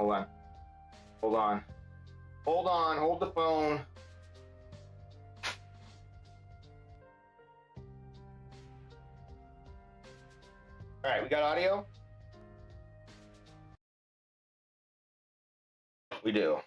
Hold on. Hold on. Hold on. Hold the phone. All right, we got audio? We do.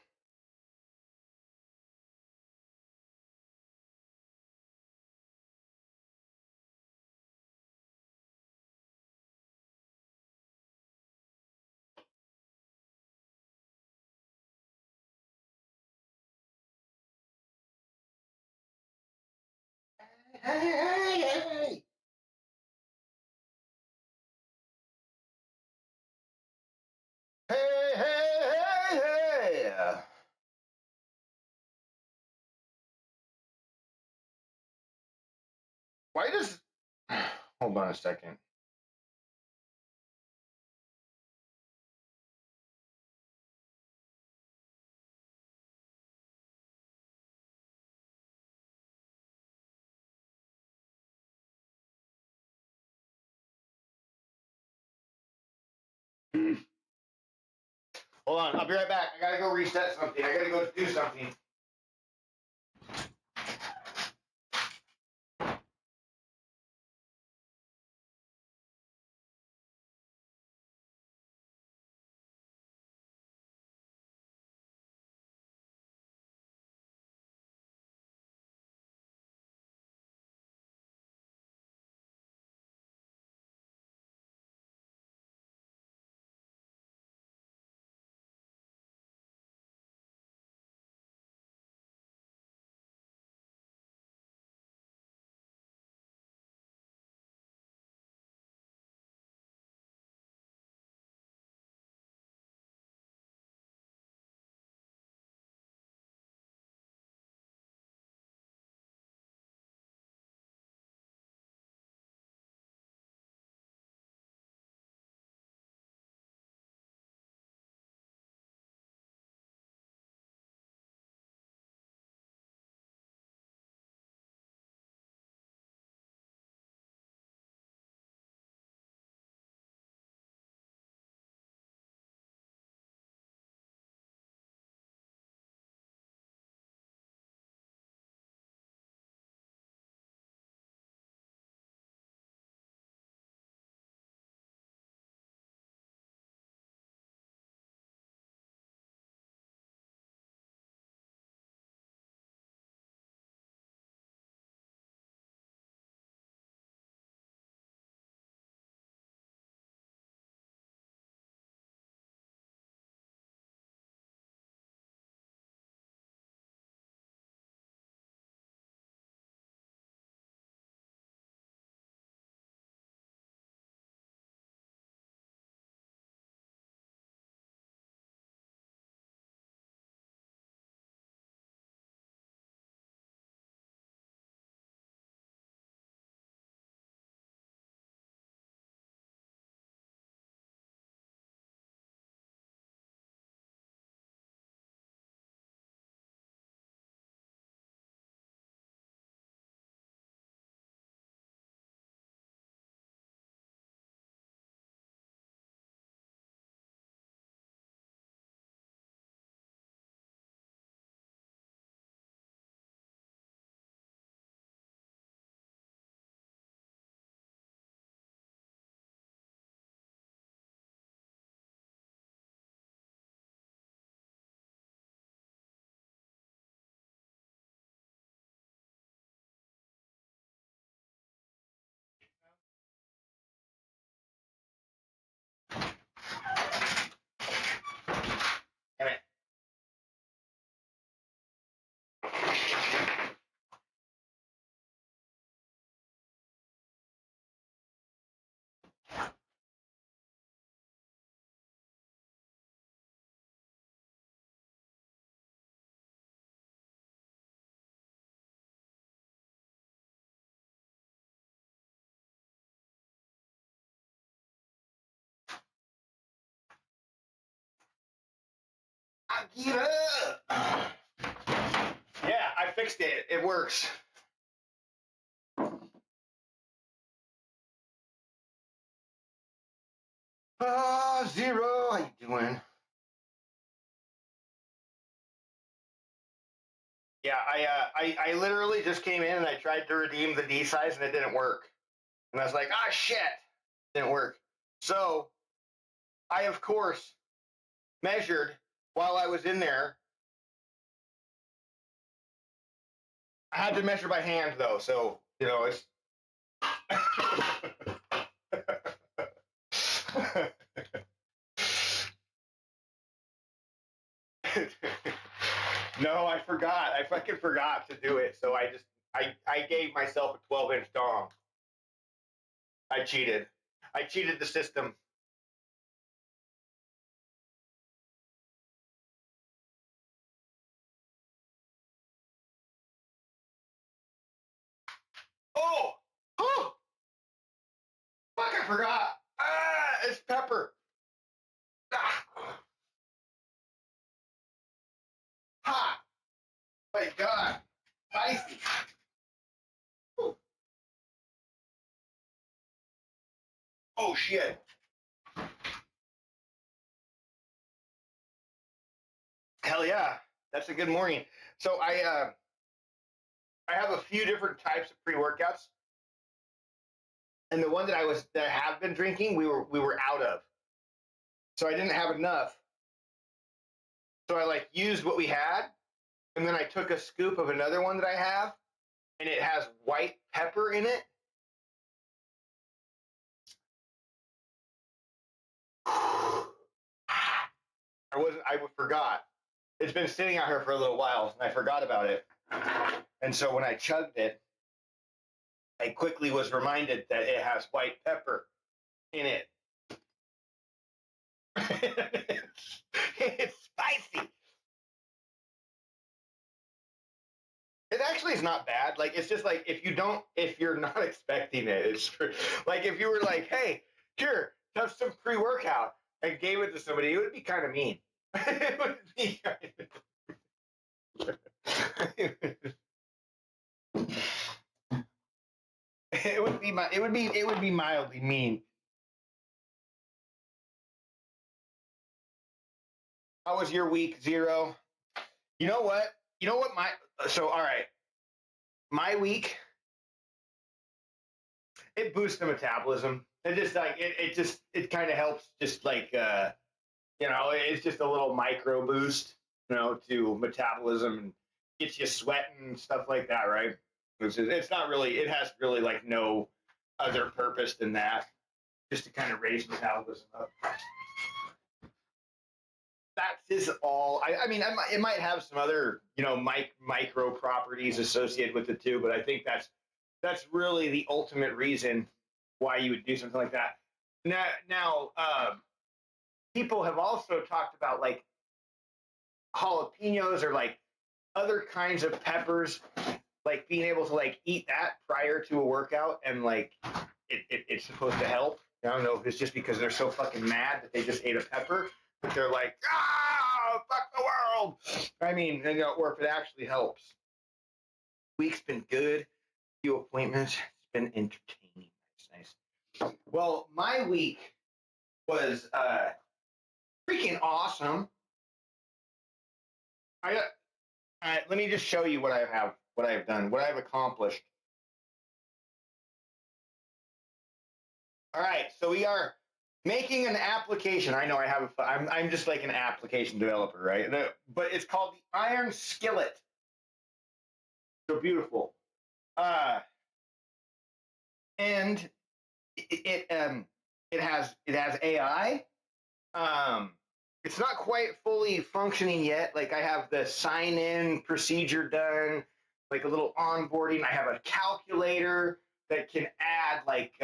Hey, hey, hey. Hey, hey, hey, hey. Why does... Hold on a second. Hold on, I'll be right back. I gotta go reset something. I gotta go do something. Damn it. I give up. Yeah, I fixed it. It works. Zero. How you doing? Yeah, I literally just came in and I tried to redeem the D size and it didn't work. And I was like, ah, shit, didn't work. So I, of course, measured while I was in there. I had to measure by hand though, so it's. No, I forgot. I fucking forgot to do it. So I gave myself a 12-inch dong. I cheated. I cheated the system. Oh, oh, fuck! I forgot. Ah, it's pepper. Ah, ha! My God, spicy. Oh, oh shit. Hell yeah, that's a good morning. So I have a few different types of pre-workouts, and the one that I have been drinking, we were out of. So I didn't have enough. So I like used what we had, and then I took a scoop of another one that I have, and it has white pepper in it. I forgot. It's been sitting out here for a little while, and I forgot about it. And so when I chugged it, I quickly was reminded that it has white pepper in it. It's spicy. It actually is not bad. Like it's just like if you're not expecting it, it's like if you were like, hey, here, have some pre-workout and gave it to somebody, it would be kind of mean. It would be it would be mildly mean. How was your week, Zero? You know what? You know what my so all right. My week, it boosts the metabolism. It just like it kind of helps just like it's just a little micro boost, to metabolism and gets you sweating and stuff like that, right? It's not really, it has really like no other purpose than that, just to kind of raise metabolism up. That is all. I mean, it might have some other, micro properties associated with it too, but I think that's really the ultimate reason why you would do something like that. Now, people have also talked about like jalapenos or like other kinds of peppers, like being able to like eat that prior to a workout and like it's supposed to help. I don't know if it's just because they're so fucking mad that they just ate a pepper, but they're like, ah, fuck the world. I mean, or if it actually helps. Week's been good. Few appointments. It's been entertaining. It's nice. Well, my week was freaking awesome. Let me just show you what I have done, what I've accomplished. All right, so we are making an application. I know I'm just like an application developer, right? But it's called the Iron Skillet. So beautiful. And it has AI. It's not quite fully functioning yet. Like I have the sign in procedure done, like a little onboarding. I have a calculator that can add like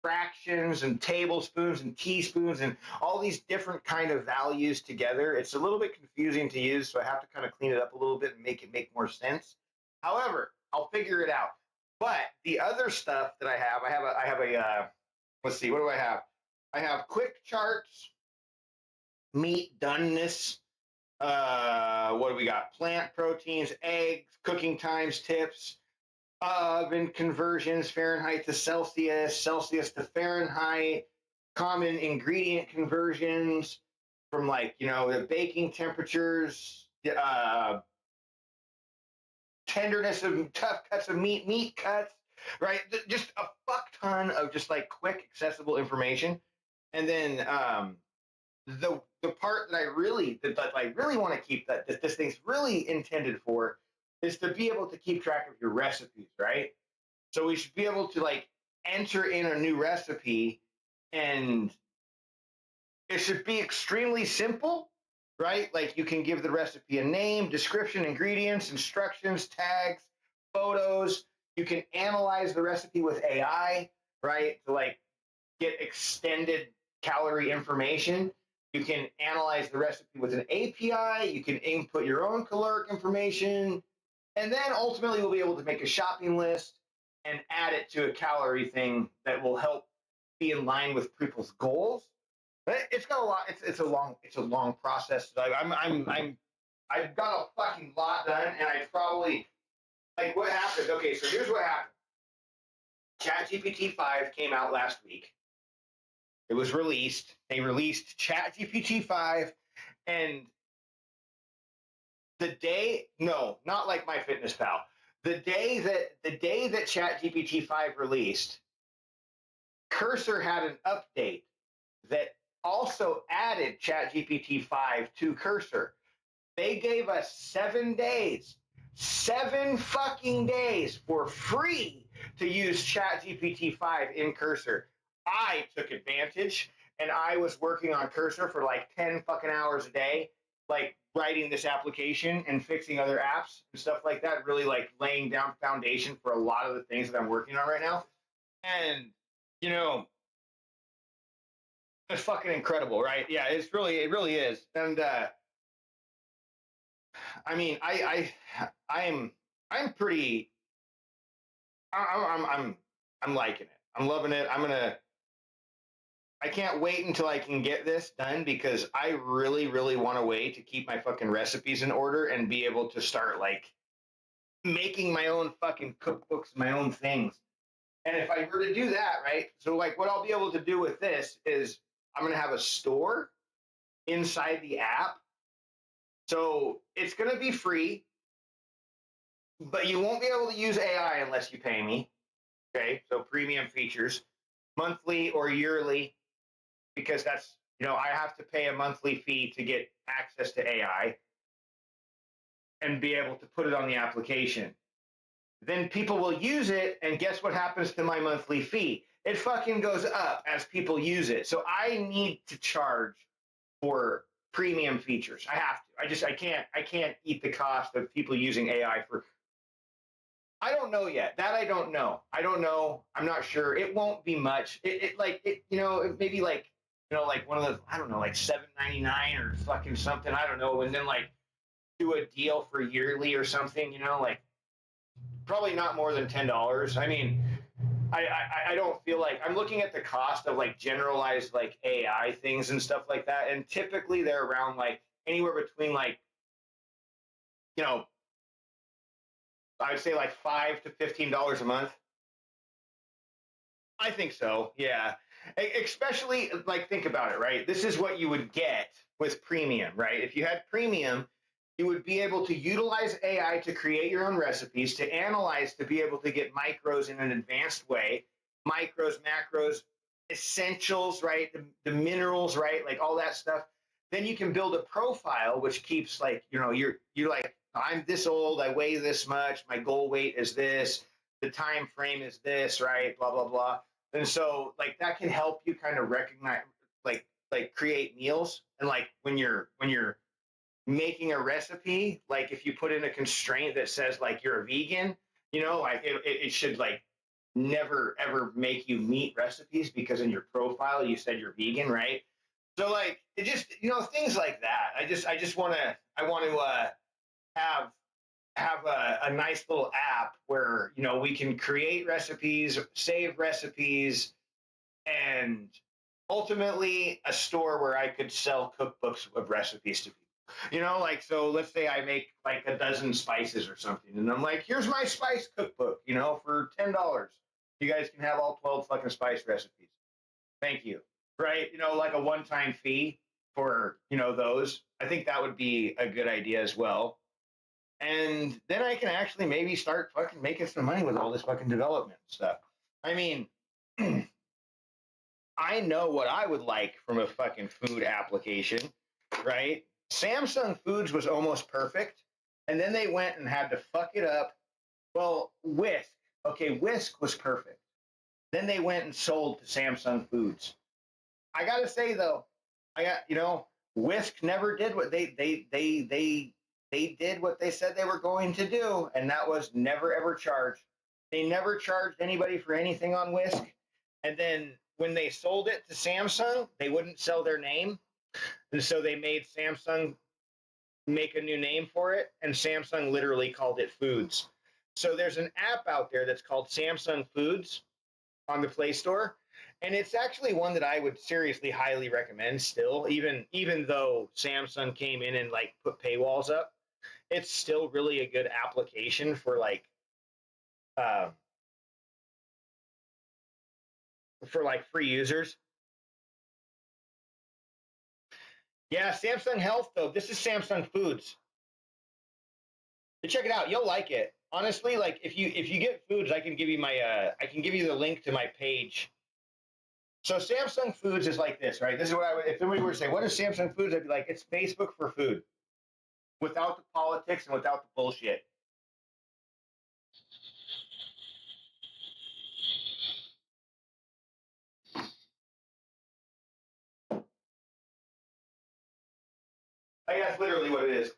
fractions and tablespoons and teaspoons and all these different kind of values together. It's a little bit confusing to use, so I have to kind of clean it up a little bit and make it make more sense. However, I'll figure it out. But the other stuff that I have a let's see, what do I have? I have quick charts, meat doneness. What do we got? Plant proteins, eggs, cooking times, tips, oven conversions, Fahrenheit to Celsius, Celsius to Fahrenheit, common ingredient conversions from like the baking temperatures, tenderness of tough cuts of meat cuts, right? Just a fuck ton of just like quick, accessible information. And then the part that I really want to keep that this thing's really intended for is to be able to keep track of your recipes, right? So we should be able to like enter in a new recipe, and it should be extremely simple, right? Like you can give the recipe a name, description, ingredients, instructions, tags, photos. You can analyze the recipe with AI, right? To like get extended calorie information. You can analyze the recipe with an API. You can input your own caloric information. And then ultimately, we'll be able to make a shopping list and add it to a calorie thing that will help be in line with people's goals. But it's got a lot. It's a long process. I've got a fucking lot done, and I probably like what happened. Okay, so here's what happened. ChatGPT 5 came out last week. It was released. They released ChatGPT 5, and the day, no, not like MyFitnessPal. The day that ChatGPT 5 released, Cursor had an update that also added ChatGPT 5 to Cursor. They gave us 7 days, 7 fucking days for free to use ChatGPT 5 in Cursor. I took advantage, and I was working on Cursor for like 10 fucking hours a day, like writing this application and fixing other apps and stuff like that, really like laying down foundation for a lot of the things that I'm working on right now. And, you know, it's fucking incredible, right? Yeah, it really is. And I mean, I'm pretty, I'm liking it. I'm loving it. I can't wait until I can get this done because I really want a way to keep my fucking recipes in order and be able to start like making my own fucking cookbooks, my own things. And if I were to do that, right? So like what I'll be able to do with this is I'm going to have a store inside the app. So it's going to be free, but you won't be able to use AI unless you pay me. Okay? So premium features, monthly or yearly, because that's, I have to pay a monthly fee to get access to AI and be able to put it on the application. Then people will use it, and guess what happens to my monthly fee? It fucking goes up as people use it. So I need to charge for premium features. I have to. I can't eat the cost of people using AI for. I don't know yet. That I don't know. I don't know. I'm not sure. It won't be much. Maybe like, like one of those, I don't know, like $7.99 or fucking something. I don't know. And then like do a deal for yearly or something, like probably not more than $10. I mean, I don't feel like I'm looking at the cost of like generalized like AI things and stuff like that. And typically they're around like anywhere between like, I would say like $5 to $15 a month. I think so. Yeah. Especially like think about it, right? This is what you would get with premium, right? If you had premium, you would be able to utilize AI to create your own recipes, to analyze, to be able to get macros in an advanced way, micros, macros, essentials, right? The minerals, right? Like all that stuff. Then you can build a profile, which keeps like, you're like, I'm this old, I weigh this much, my goal weight is this, the time frame is this, right? Blah, blah, blah. And so like that can help you kind of recognize like create meals. And like when you're making a recipe, like if you put in a constraint that says like you're a vegan, like it should like never ever make you meat recipes because in your profile you said you're vegan, right? So like it just things like that. I want to have a nice little app where we can create recipes, save recipes, and ultimately a store where I could sell cookbooks of recipes to people. Like so let's say I make like a dozen spices or something, and I'm like, here's my spice cookbook, for $10. You guys can have all 12 fucking spice recipes. Thank you. Right? Like a one-time fee for, those. I think that would be a good idea as well. And then I can actually maybe start fucking making some money with all this fucking development stuff. I mean, I know what I would like from a fucking food application, right? Samsung Foods was almost perfect. And then they went and had to fuck it up. Well, Whisk. Okay, Whisk was perfect. Then they went and sold to Samsung Foods. I gotta say though, Whisk never did what they did what they said they were going to do, and that was never ever charge. They never charged anybody for anything on Whisk, and then when they sold it to Samsung, they wouldn't sell their name, and so they made Samsung make a new name for it, and Samsung literally called it Foods. So there's an app out there that's called Samsung Foods on the Play Store, and it's actually one that I would seriously highly recommend still, even though Samsung came in and like put paywalls up. It's still really a good application uh, for like free users. Yeah, Samsung Health though. This is Samsung Foods. But check it out. You'll like it. Honestly, like if you get Foods, I can give you I can give you the link to my page. So Samsung Foods is like this, right? This is what I would, if somebody were to say, what is Samsung Foods? I'd be like, it's Facebook for food, without the politics and without the bullshit. I guess literally what it is.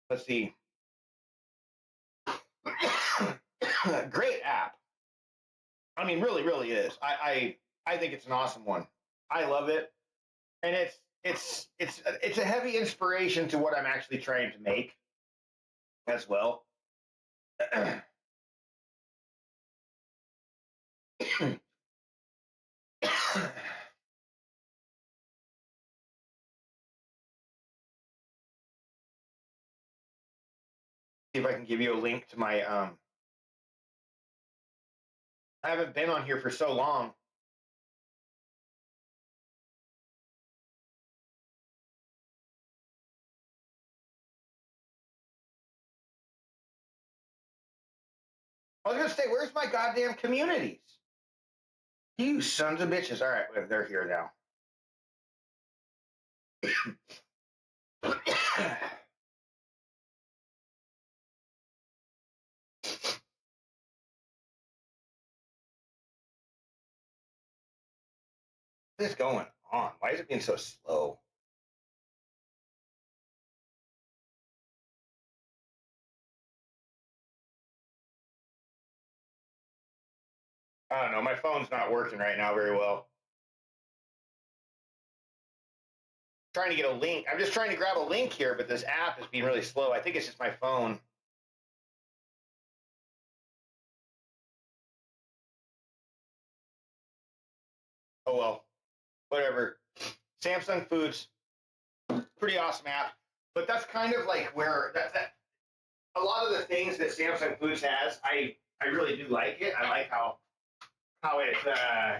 Let's see. Great app. I mean, really, really is. I think it's an awesome one. I love it, and it's a heavy inspiration to what I'm actually trying to make as well. See if I can give you a link to my I haven't been on here for so long. I was gonna say, where's my goddamn communities? You sons of bitches. All right, they're here now. What is going on? Why is it being so slow? I don't know. My phone's not working right now very well. Trying to get a link. I'm just trying to grab a link here, but this app is being really slow. I think it's just my phone. Oh well, whatever. Samsung Foods, pretty awesome app. But that's kind of like where that a lot of the things that Samsung Foods has, I really do like it. I like how it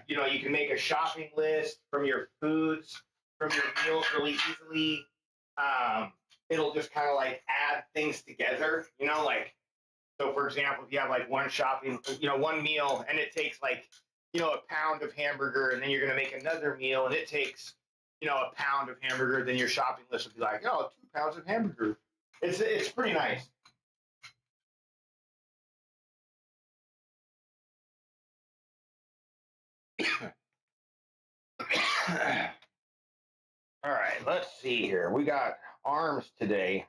you can make a shopping list from your foods, from your meals really easily. It'll just kind of like add things together, like, so for example, if you have like one meal and it takes like, a pound of hamburger, and then you're going to make another meal and it takes, a pound of hamburger, then your shopping list will be like, 2 pounds of hamburger. It's pretty nice. All right, let's see here. We got arms today.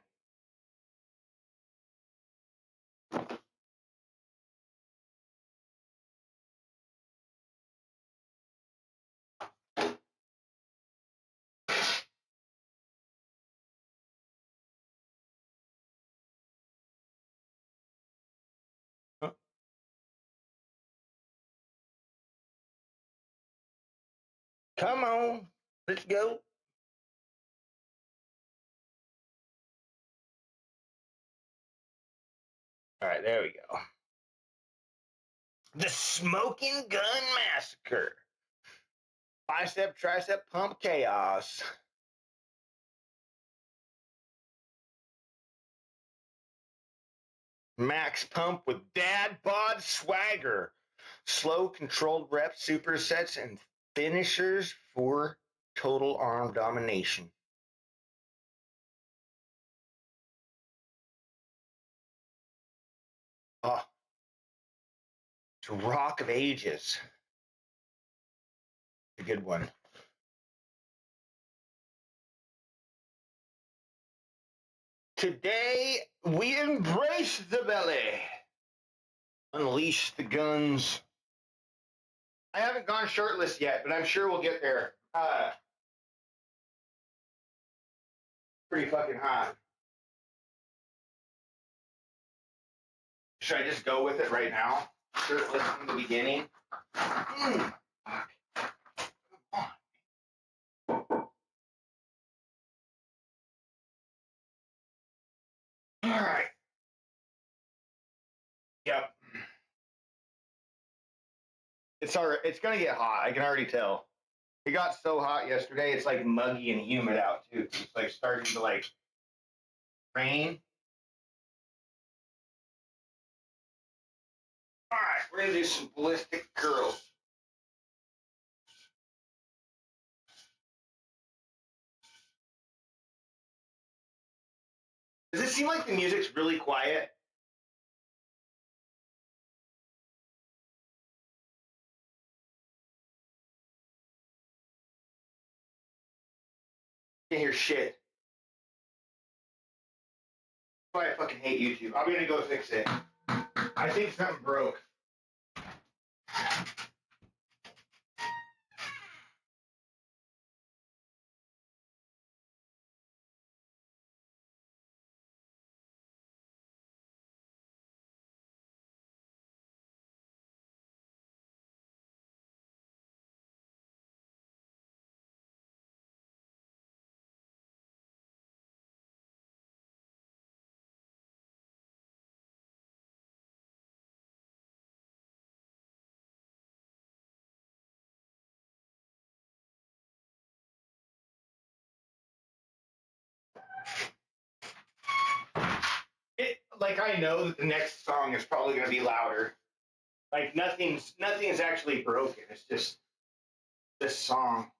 Come on, let's go. All right, there we go. The Smoking Gun Massacre. Bicep, tricep, pump chaos. Max pump with dad bod swagger. Slow controlled reps, supersets, and finishers for total arm domination. Oh, it's Rock of Ages. A good one. Today, we embrace the belly. Unleash the guns. I haven't gone shirtless yet, but I'm sure we'll get there. Pretty fucking hot. Should I just go with it right now? Shirtless from the beginning? Fuck. Come on. All right. Yep. It's all right. It's gonna get hot. I can already tell. It got so hot yesterday. It's like muggy and humid out too. It's like starting to like rain. All right, we're gonna do some ballistic curls. Does it seem like the music's really quiet? Can't hear shit. That's why I fucking hate YouTube. I'm gonna go fix it. I think something broke. Like I know that the next song is probably gonna be louder. Like nothing's actually broken. It's just this song.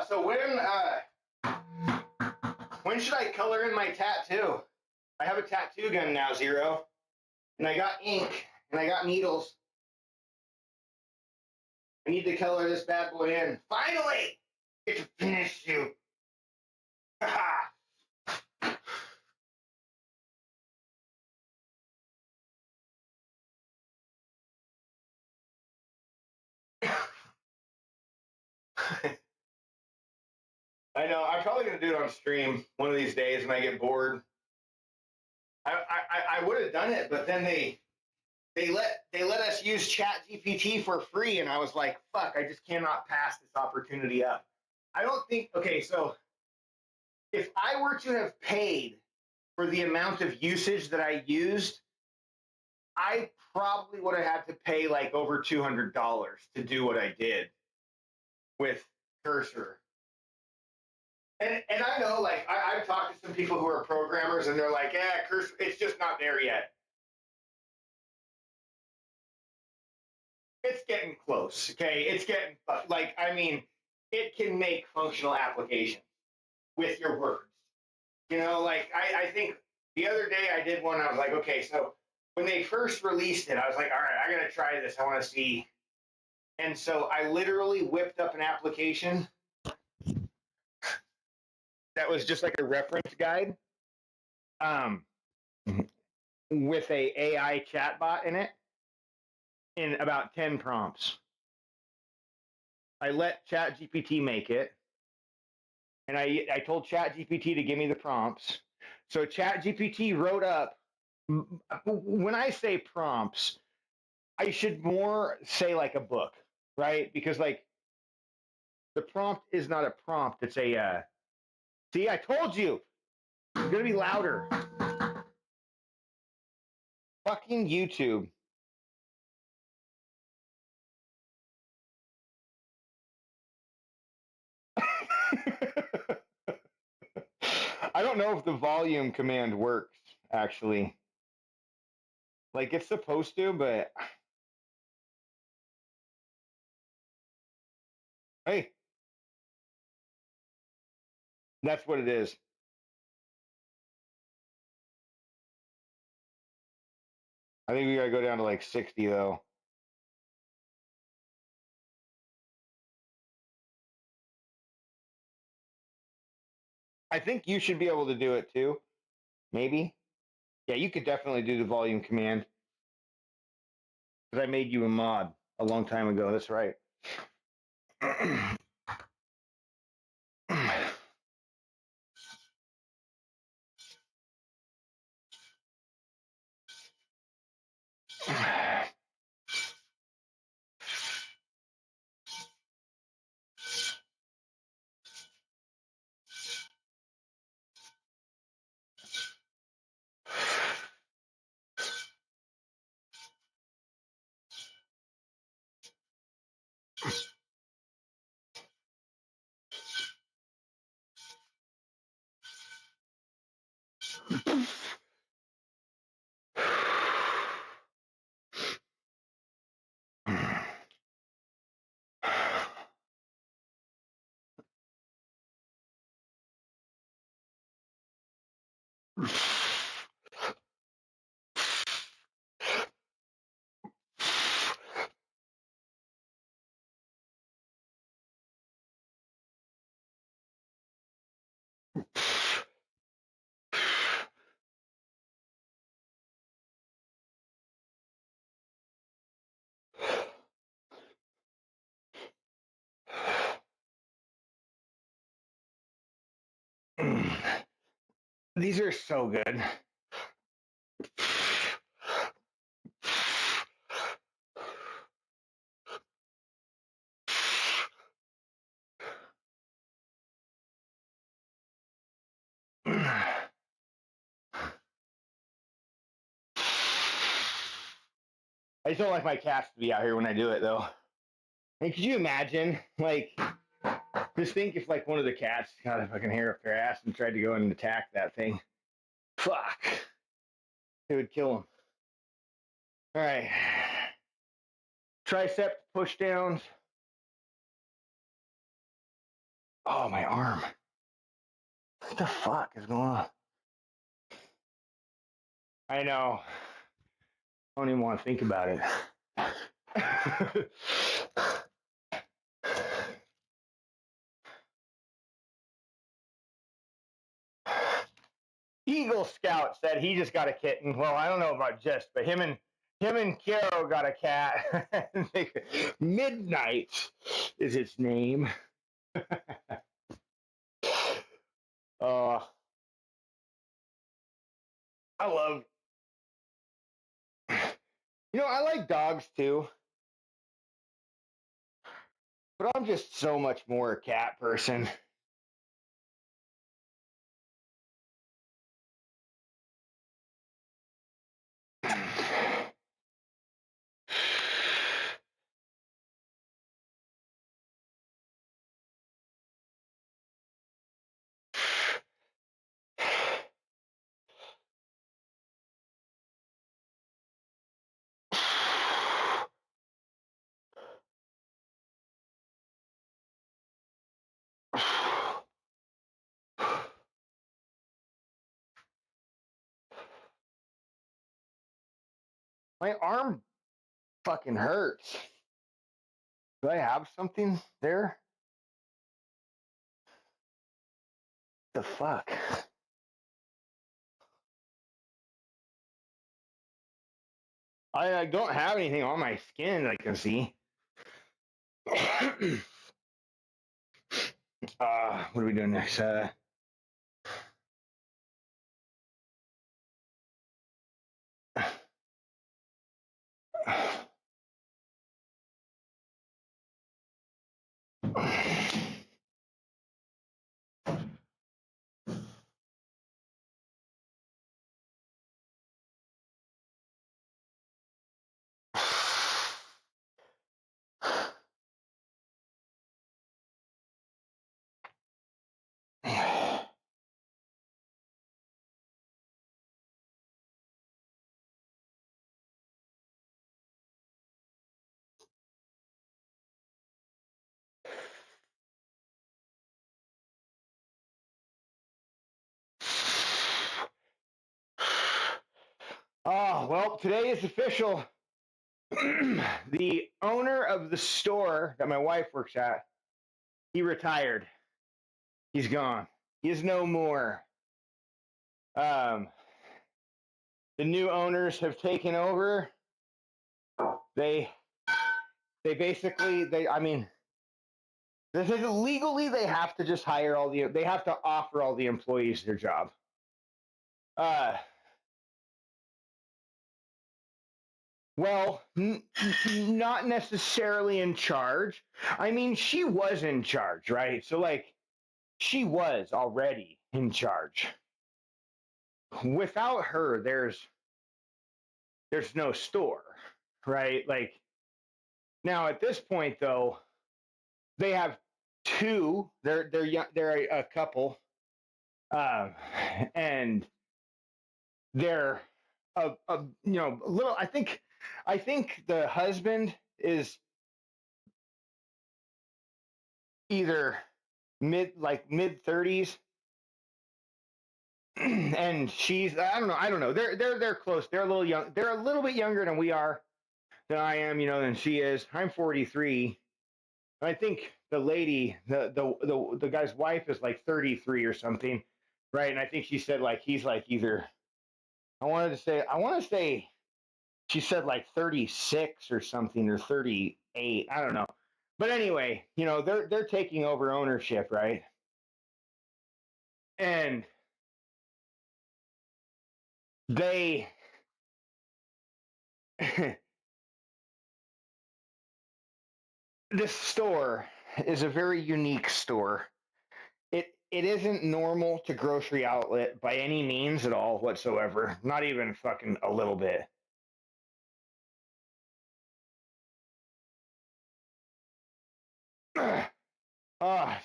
So when should I color in my tattoo? I have a tattoo gun now, Zero, and I got ink and I got needles. I need to color this bad boy in. Finally, get to finish you. I know. I'm probably gonna do it on stream one of these days when I get bored. I would have done it, but then they let us use Chat GPT for free, and I was like, fuck, I just cannot pass this opportunity up. I don't think. Okay, so if I were to have paid for the amount of usage that I used, I probably would have had to pay like over $200 to do what I did with Cursor. And I know, like, I've talked to some people who are programmers, and they're like, yeah, Cursor, it's just not there yet. It's getting close, okay? It's getting, like, I mean, it can make functional applications with your words. You know, like, I think the other day I did one, I was like, okay, so when they first released it, I was like, all right, I got to try this. I want to see. And so I literally whipped up an application that was just like a reference guide. um, with a AI chatbot in it in about 10 prompts. I let ChatGPT make it, and I told ChatGPT to give me the prompts. So ChatGPT wrote up. When I say prompts, I should more say like a book, right? Because like the prompt is not a prompt; it's a. See, I told you. It's gonna be louder. Fucking YouTube. I don't know if the volume command works actually. Like it's supposed to, but hey, that's what it is. I think we gotta go down to like 60 though. I think you should be able to do it too. Maybe. Yeah, you could definitely do the volume command because I made you a mod a long time ago. That's right. These are so good. I just don't like my cats to be out here when I do it though. And could you imagine, like, just think if like one of the cats got a fucking hair up their ass and tried to go and attack that thing. Fuck. It would kill them. All right. Tricep push downs. Oh, my arm. What the fuck is going on? I know. I don't even want to think about it. Eagle Scout said he just got a kitten. Well, I don't know about just, but him and Kiro got a cat. Midnight is its name. Oh, I love. I like dogs too, but I'm just so much more a cat person. My arm fucking hurts. Do I have something there? The fuck? I don't have anything on my skin I can see. What are we doing next? Oh, well, today is official. The owner of the store that my wife works at, he retired. He's gone. He is no more. Um, the new owners have taken over. They basically I mean legally they have to just hire they have to offer all the employees their job. Uh, well, not necessarily in charge. I mean, she was in charge, right? So like, she was already in charge. Without her, there's no store, right? Like now at this point though, they have two. They're a couple, um, and they're a a little. I think the husband is either mid 30s, and she's I don't know. They're close. They're a little young. They're a little bit younger than we are, than I am, than she is. I'm 43. I think the lady, the guy's wife is like 33 or something, right? And I think she said like he's like either I want to say she said like 36 or something or 38. I don't know. But anyway, they're taking over ownership, right? And they this store is a very unique store. It isn't normal to grocery outlet by any means at all whatsoever. Not even fucking a little bit.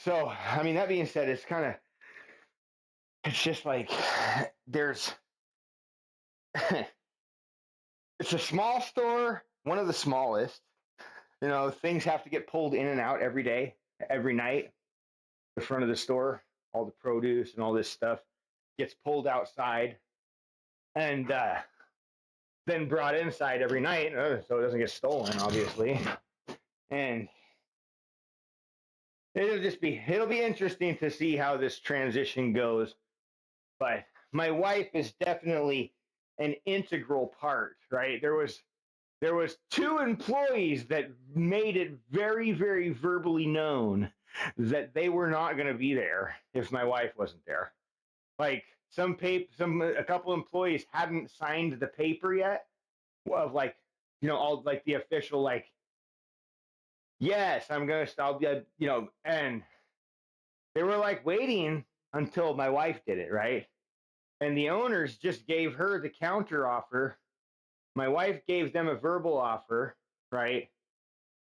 So I mean that being said, it's just like there's it's a small store, one of the smallest. Things have to get pulled in and out every day, every night. The front of the store, all the produce and all this stuff gets pulled outside and then brought inside every night so it doesn't get stolen, obviously. And it'll be interesting to see how this transition goes. But my wife is definitely an integral part, right? There was two employees that made it very, very verbally known that they were not going to be there if my wife wasn't there. Like a couple employees hadn't signed the paper yet of like, all like the official like, yes, I'll be, and they were like waiting until my wife did it, right? And the owners just gave her the counter offer. My wife gave them a verbal offer, right?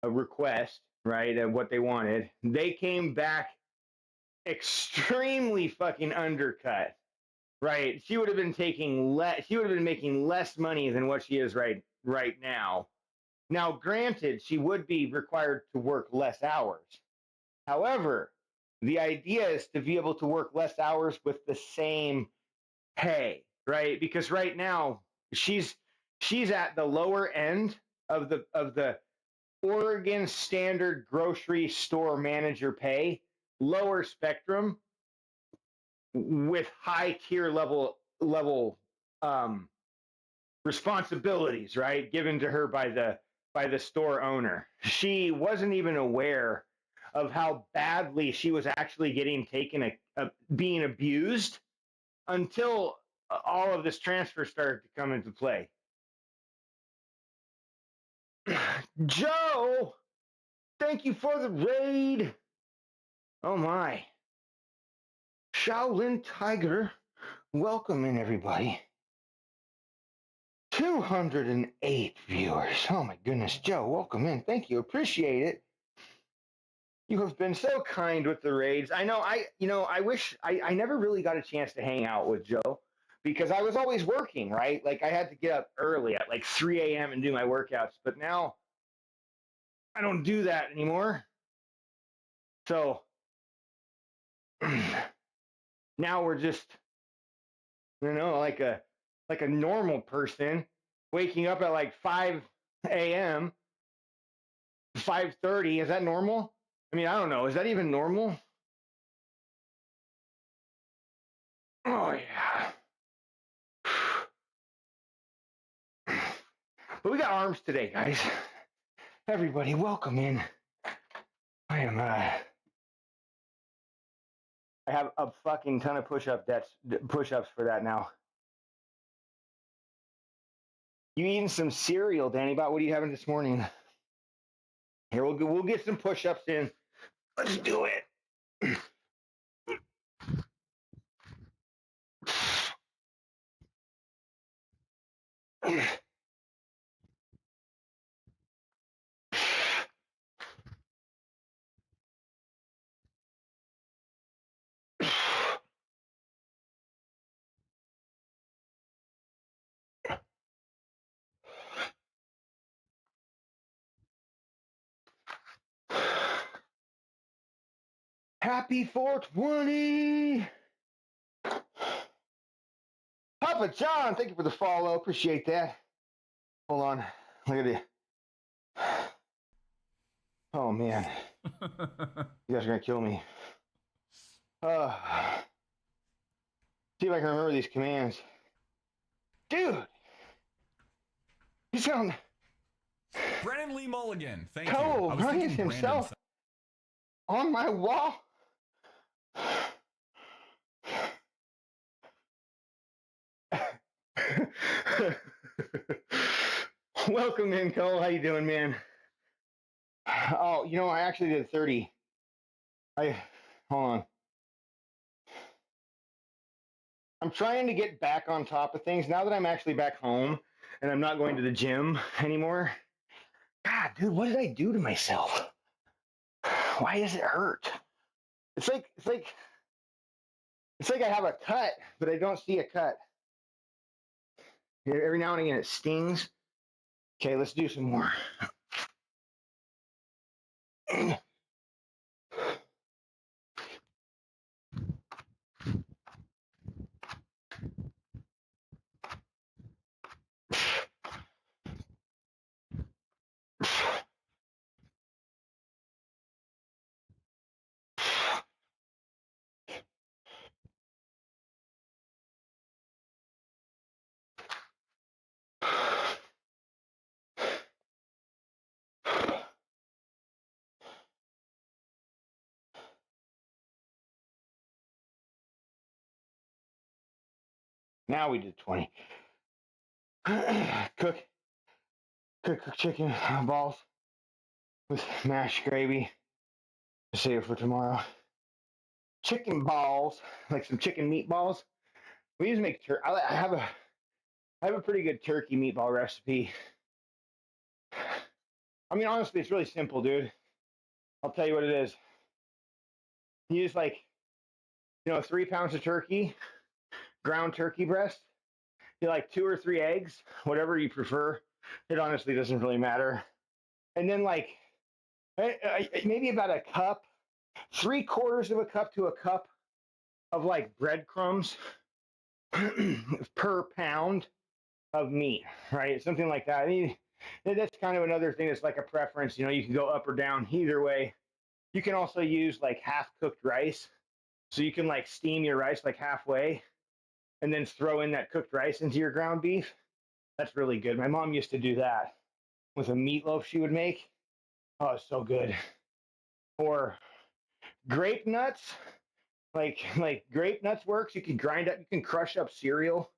A request, right? Of what they wanted. They came back extremely fucking undercut, right? She would have been making less money than what she is right now. Now, granted, she would be required to work less hours. However, the idea is to be able to work less hours with the same pay, right? Because right now she's at the lower end of the Oregon standard grocery store manager pay, lower spectrum with high tier level responsibilities, right, given to her by the store owner. She wasn't even aware of how badly she was actually getting being abused until all of this transfer started to come into play. Joe, thank you for the raid. Oh my. Shaolin Tiger, welcome in everybody. 208 viewers. Oh my goodness, Joe, welcome in. Thank you. Appreciate it. You have been so kind with the raids. I know I wish I never really got a chance to hang out with Joe because I was always working, right? Like I had to get up early at like 3 a.m. and do my workouts, but now I don't do that anymore. So now we're just, like a normal person waking up at like 5 a.m., 5:30. Is that normal? I mean, I don't know. Is that even normal? Oh, yeah. But we got arms today, guys. Everybody, welcome in. I have a fucking ton of push-ups for that now. You eating some cereal, Danny? About what are you having this morning? Here, we'll get some push-ups in. Let's do it. Happy 420. Papa John, thank you for the follow. Appreciate that. Hold on. Look at it. Oh, man. You guys are going to kill me. See if I can remember these commands. Dude! You sound... Brennan Lee Mulligan, thank you. Oh, Ryan himself on my wall. Welcome in, Cole. How you doing, man? Oh, I actually did 30. Hold on. I'm trying to get back on top of things now that I'm actually back home and I'm not going to the gym anymore. God, dude, what did I do to myself? Why does it hurt? It's like I have a cut, but I don't see a cut. Every now and again it stings. Okay, let's do some more. Now we did 20. Cook chicken balls with mashed gravy. Save it for tomorrow. Chicken balls, like some chicken meatballs. We used to make I have a pretty good turkey meatball recipe. I mean, honestly, it's really simple, dude. I'll tell you what it is. You use 3 pounds of turkey, ground turkey breast. You like 2 or 3 eggs, whatever you prefer. It honestly doesn't really matter. And then maybe about a cup, 3/4 of a cup to a cup of breadcrumbs per pound of meat, right? Something like that. I mean, that's kind of another thing that's like a preference. You can go up or down either way. You can also use half cooked rice. So you can steam your rice halfway and then throw in that cooked rice into your ground beef. That's really good. My mom used to do that with a meatloaf she would make. Oh, it's so good. Or grape nuts. Like grape nuts works. You can grind up, you can crush up cereal,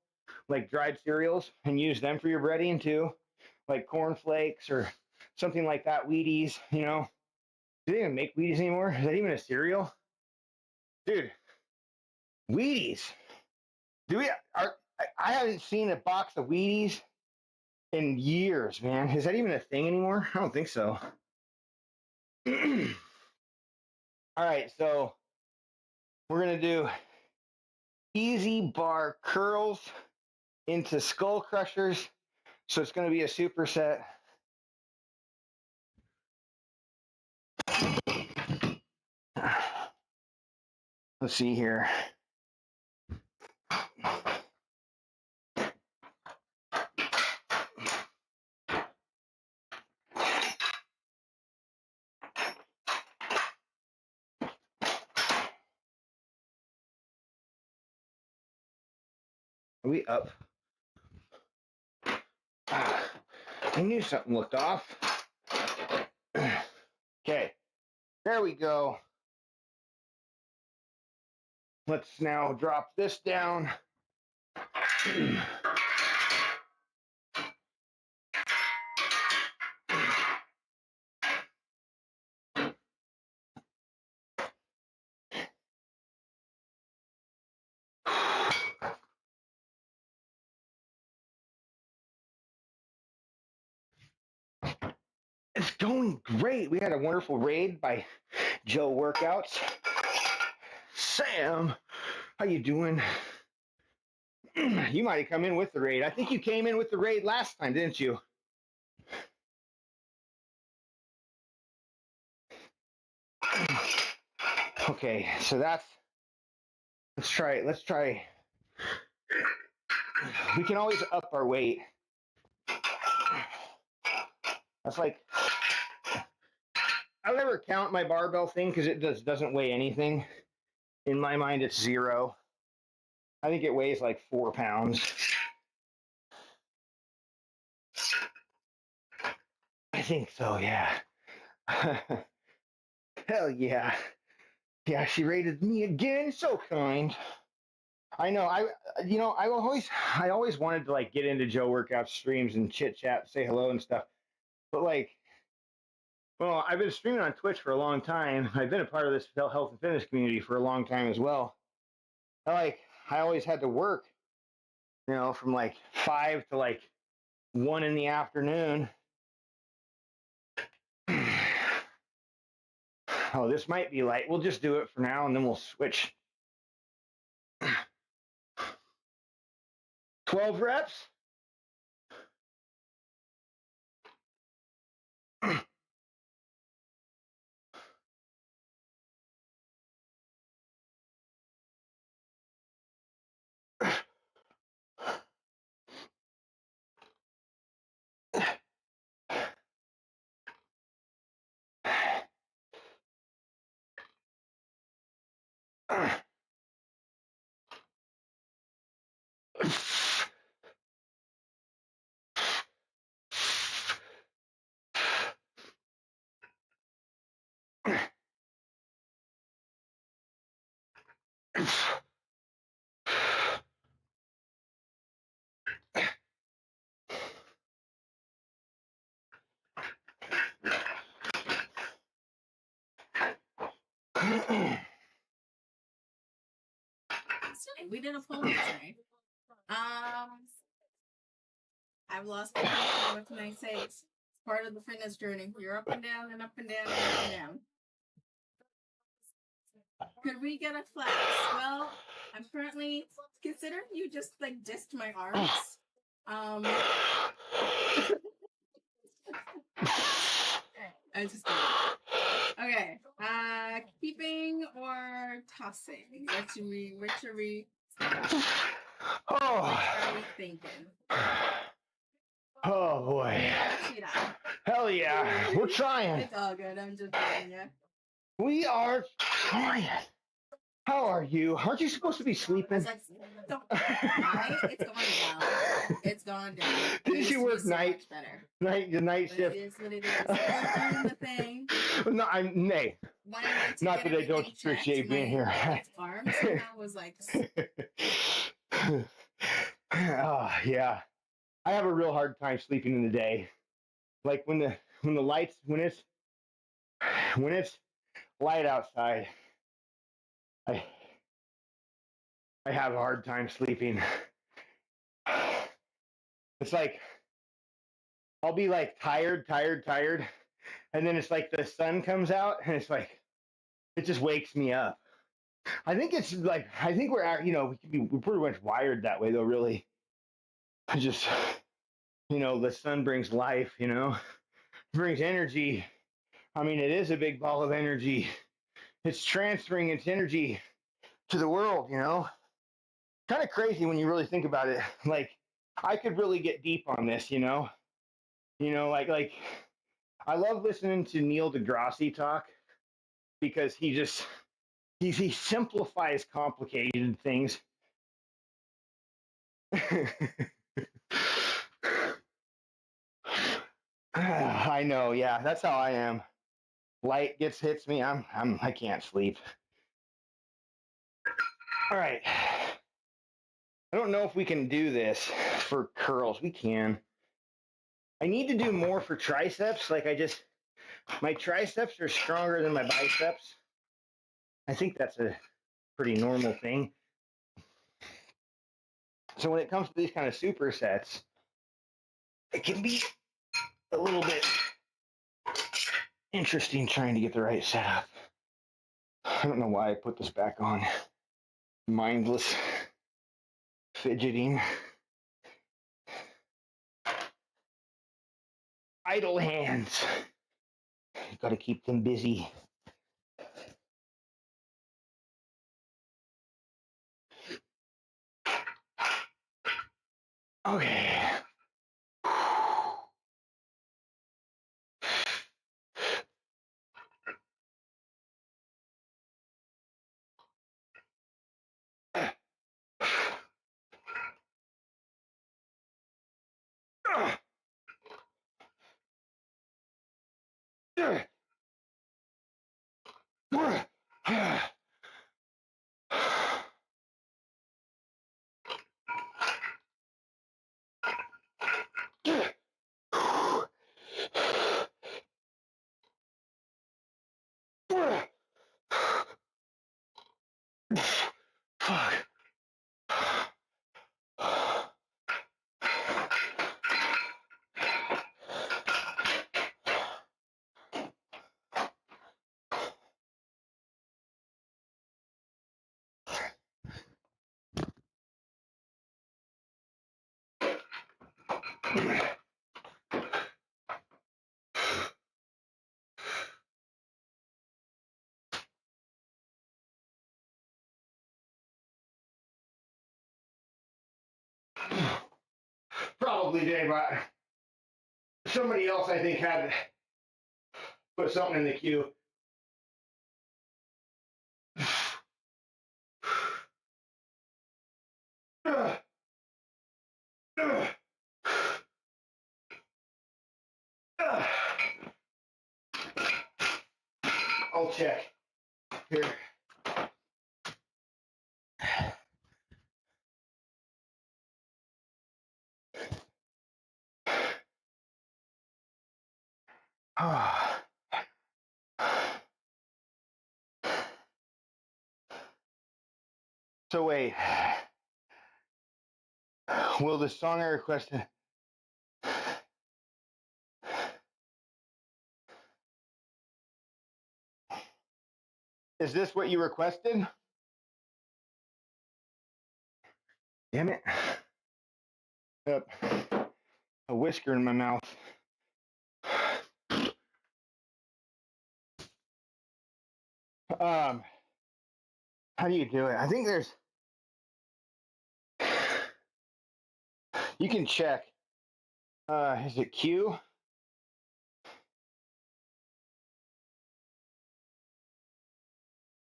like dried cereals, and use them for your breading too, like corn flakes or something like that. Wheaties, you know. Do they even make Wheaties anymore? Is that even a cereal? Dude, Wheaties. Do we are I haven't seen a box of Wheaties in years, man. Is that even a thing anymore? I don't think so. All right, so we're gonna do easy bar curls into skull crushers. So it's gonna be a superset. Let's see here. Are we up? I knew something looked off. Okay, there we go. Let's now drop this down. It's going great. We had a wonderful raid by Joe Workouts. Sam, how you doing? You might have come in with the raid. I think you came in with the raid last time, didn't you? Okay, so that's let's try. We can always up our weight. That's like I'll never count my barbell thing because it doesn't weigh anything. In my mind, it's 0. I think it weighs like 4 pounds. I think so, yeah. Hell yeah. Yeah, she rated me again. So kind. I know. I always wanted to like get into Joe Workout streams and chit chat, say hello and stuff. But like, well, I've been streaming on Twitch for a long time. I've been a part of this health and fitness community for a long time as well. I always had to work, you know, from like 5 to like 1 in the afternoon. Oh, this might be light. We'll just do it for now and then we'll switch. 12 reps. We did a poll yesterday. I've lost my connection. What can I say? It's part of the fitness journey. You're up and down and up and down and up and down. Could we get a flex? Well, I'm currently consider you just like dissed my arms. I just did. Okay. Keeping or tossing? Which are we thinking? Oh boy. Hell yeah. We're trying. It's all good. I'm just kidding you. We are trying. How are you? Aren't you supposed to be I sleeping? was like, don't, right? It's gone down. It's gone down. It Didn't used you to be work so night? much better. The night But shift. it is what it is. You're doing the thing. No, I'm nay. When I went to Not get that I don't everything checked, appreciate being here. my arm somehow was like, Oh, yeah. I have a real hard time sleeping in the day. Like when the lights when it's light outside, I I have a hard time sleeping. It's like I'll be like tired, and then it's like the sun comes out and it's like it just wakes me up. I think it's like I think we're pretty much wired that way though, really. I just the sun brings life, brings energy. I mean, it is a big ball of energy. It's transferring its energy to the world, Kind of crazy when you really think about it. Like, I could really get deep on this, like I love listening to Neil deGrasse talk because he simplifies complicated things. I know, yeah, that's how I am. Light hits me, I can't sleep. All right. I don't know if we can do this for curls. We can. I need to do more for triceps. My triceps are stronger than my biceps. I think that's a pretty normal thing. So when it comes to these kind of supersets, it can be a little bit interesting trying to get the right setup. I don't know why I put this back on. Mindless fidgeting. Idle hands. You got to keep them busy. Okay. Fuck. Probably Dave, but somebody else I think had put something in the queue. I'll check here. So wait, will the song I requested? Is this what you requested? Damn it! Yep. A whisker in my mouth. How do you do it? I think you can check. Is it Q?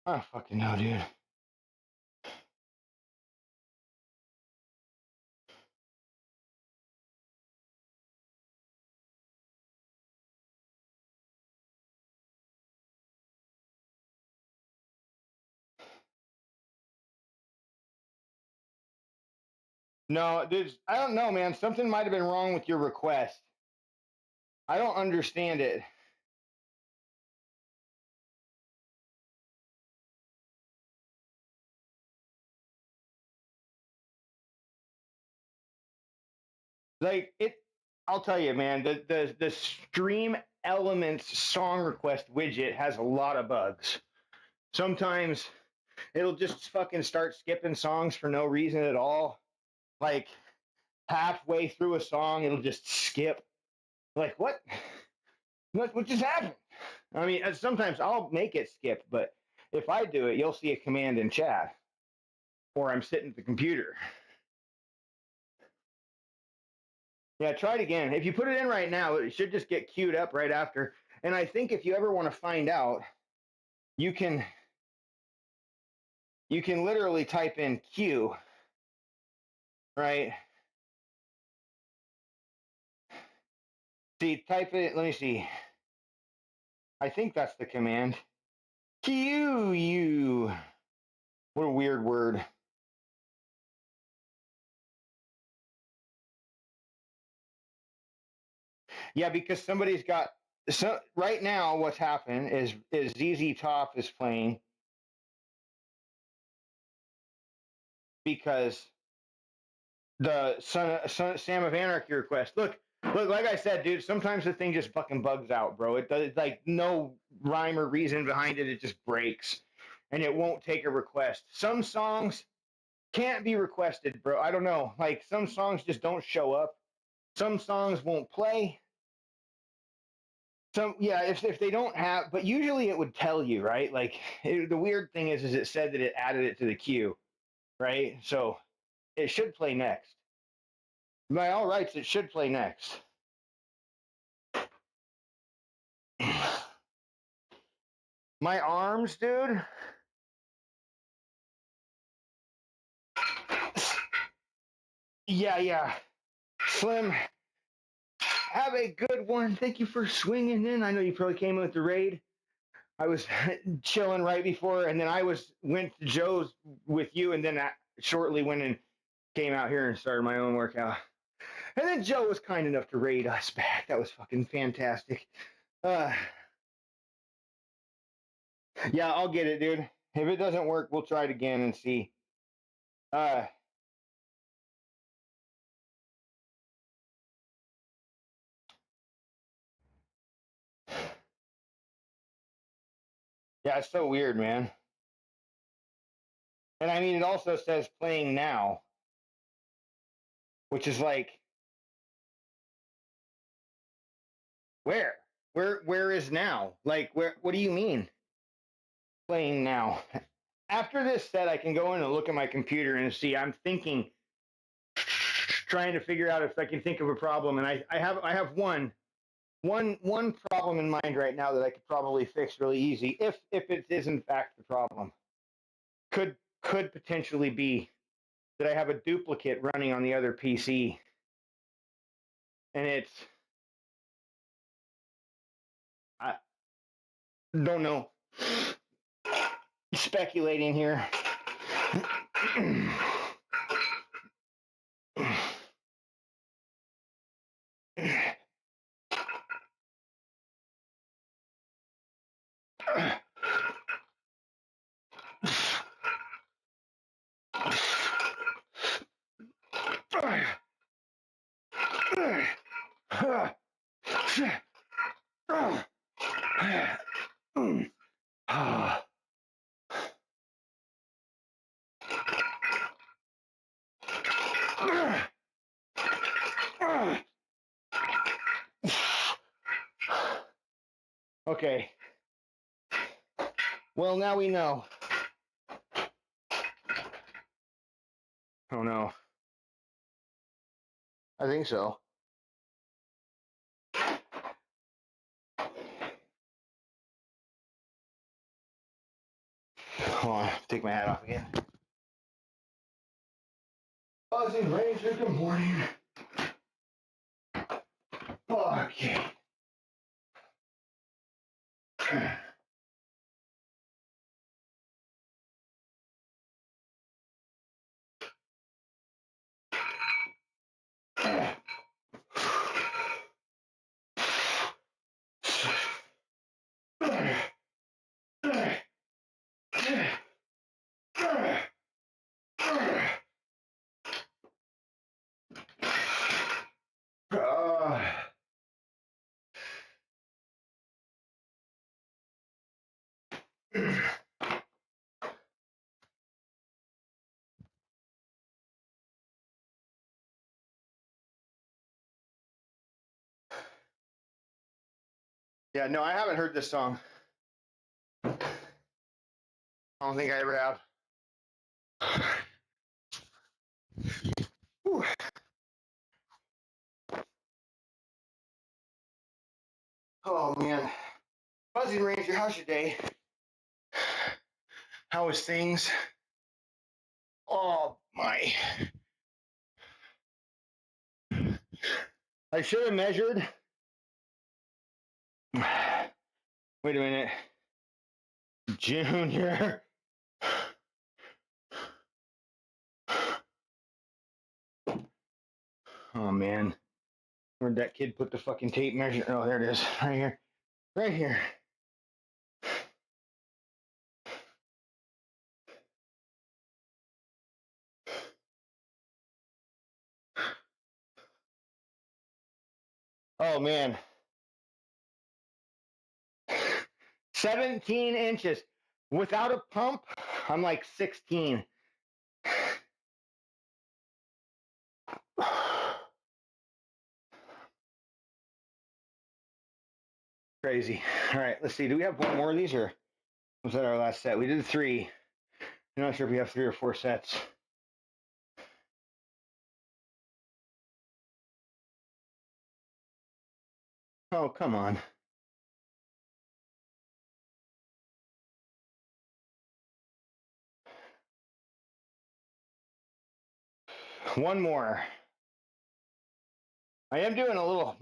I don't fucking know, dude. No, I don't know, man. Something might have been wrong with your request. I don't understand it. Like it, I'll tell you, man. The Stream Elements song request widget has a lot of bugs. Sometimes it'll just fucking start skipping songs for no reason at all. Like halfway through a song, it'll just skip. Like what? What just happened? I mean, sometimes I'll make it skip, but if I do it, you'll see a command in chat, or I'm sitting at the computer. Yeah, try it again. If you put it in right now, it should just get queued up right after. And I think if you ever want to find out, you can literally type in Q, right? See, type it. Let me see. I think that's the command. Q. What a weird word. Yeah, because somebody's got. So right now, what's happened is ZZ Top is playing because the Sam of Anarchy request. Look, like I said, dude. Sometimes the thing just fucking bugs out, bro. It does like no rhyme or reason behind it. It just breaks, and it won't take a request. Some songs can't be requested, bro. I don't know. Like some songs just don't show up. Some songs won't play. Some, yeah, if they don't have, but usually it would tell you, right? Like the weird thing is it said that it added it to the queue, right? So it should play next. By all rights, it should play next. My arms, dude. Yeah. Slim, have a good one. Thank you for swinging in. I know you probably came in with the raid. I was chilling right before, and then I went to Joe's with you, and then I shortly went and came out here and started my own workout. And then Joe was kind enough to raid us back. That was fucking fantastic. Yeah, I'll get it, dude. If it doesn't work, we'll try it again and see. Yeah, it's so weird, man. And I mean, it also says playing now, which is like, where? Where is now? Like, where? What do you mean? Playing now. After this set, I can go in and look at my computer and see. I'm thinking, trying to figure out if I can think of a problem, and I have one problem in mind right now that I could probably fix really easy if it is in fact the problem. Could potentially be that I have a duplicate running on the other PC, and I don't know. Speculating here. Okay. Well, now we know. Oh no. I think so. Hold on, take my hat off again. Buzzing Ranger, good morning. Okay. Yeah, no, I haven't heard this song. I don't think I ever have. Whew. Oh man, Fuzzy Ranger, how's your day? How was things? Oh my! I should have measured. Wait a minute, Junior. Oh man, where'd that kid put the fucking tape measure? Oh, there it is, right here, right here. Oh man, 17 inches. Without a pump, I'm like 16. Crazy. All right, let's see. Do we have one more of these, or was that our last set? We did 3. I'm not sure if we have 3 or 4 sets. Oh, come on. One more. I am doing a little.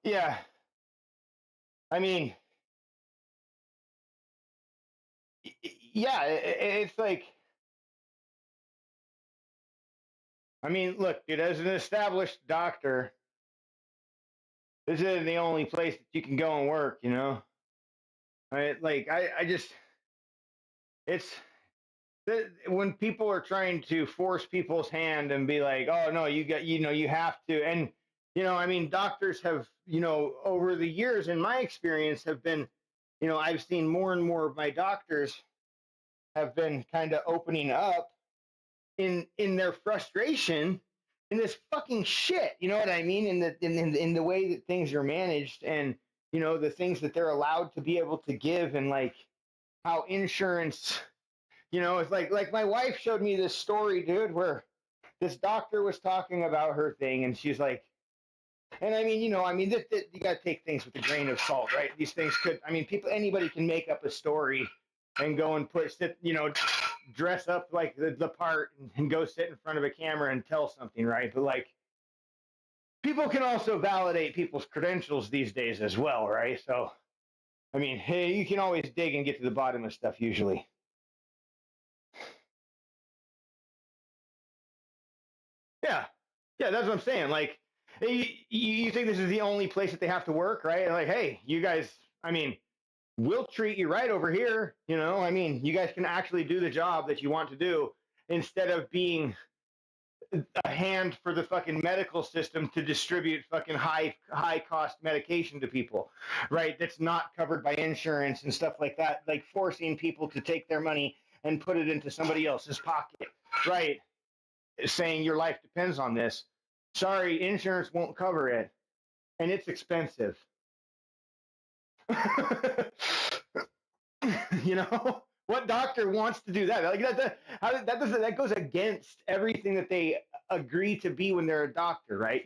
Yeah. I mean, yeah, it's like, I mean, look, dude, as an established doctor, this isn't the only place that you can go and work, you know? I just, it's, when people are trying to force people's hand and be like, oh, no, you got, you have to. And, I mean, doctors have, over the years, in my experience, have been, I've seen more and more of my doctors have been kind of opening up in their frustration in this fucking shit. You know what I mean? In the way that things are managed, and the things that they're allowed to be able to give, and like how insurance, it's like my wife showed me this story, dude, where this doctor was talking about her thing, and she's like, and I mean, this, you got to take things with a grain of salt, right? These things could, I mean, anybody can make up a story and go and dress up like the part and go sit in front of a camera and tell something, right? But like, people can also validate people's credentials these days as well, right? So, I mean, hey, you can always dig and get to the bottom of stuff usually. Yeah, that's what I'm saying. Like, you think this is the only place that they have to work, right? And like, hey, you guys, I mean, we'll treat you right over here. I mean, you guys can actually do the job that you want to do instead of being a hand for the fucking medical system to distribute fucking high cost medication to people, right? That's not covered by insurance and stuff like that, like forcing people to take their money and put it into somebody else's pocket, right? Saying your life depends on this. Sorry, insurance won't cover it, and it's expensive. What doctor wants to do that? Like that goes against everything that they agree to be when they're a doctor, right?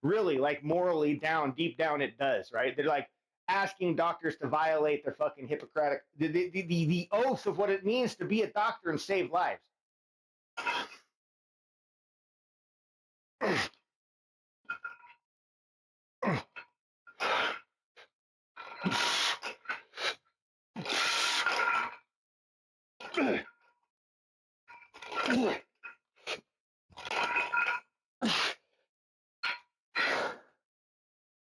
Really, like morally deep down, it does, right? They're like asking doctors to violate their fucking Hippocratic the oath of what it means to be a doctor and save lives.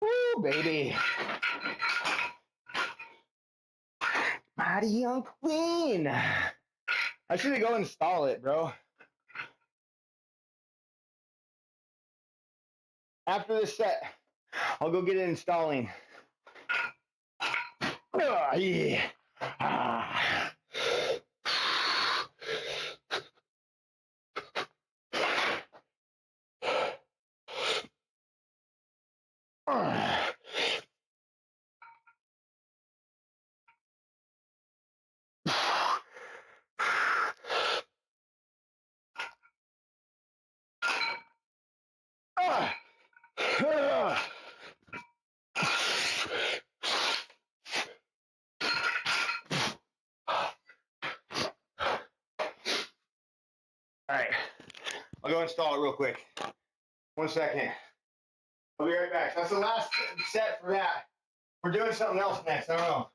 Woo, baby. Mighty Young Queen. I should go install it, bro. After this set, I'll go get it installing. Yeah. Ah. All right, I'll go install it real quick. 1 second. I'll be right back. That's the last set for that. We're doing something else next. I don't know.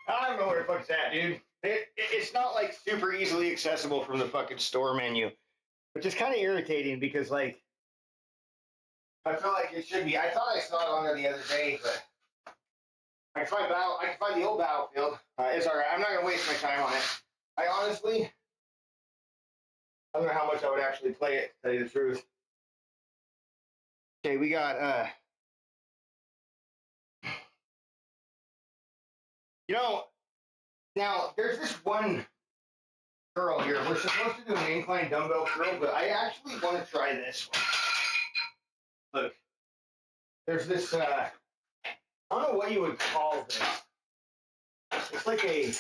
I don't know where the fuck it's at, dude. It's not like super easily accessible from the fucking store menu, which is kind of irritating because like I feel like it should be. I thought I saw it on there the other day, but I can find the old Battlefield. It's all right. I'm not gonna waste my time on it. I honestly, I don't know how much I would actually play it. To tell you the truth. Okay, we got you know, now there's this one curl here. We're supposed to do an incline dumbbell curl, but I actually want to try this one. Look, there's this. I don't know what you would call this. It's like a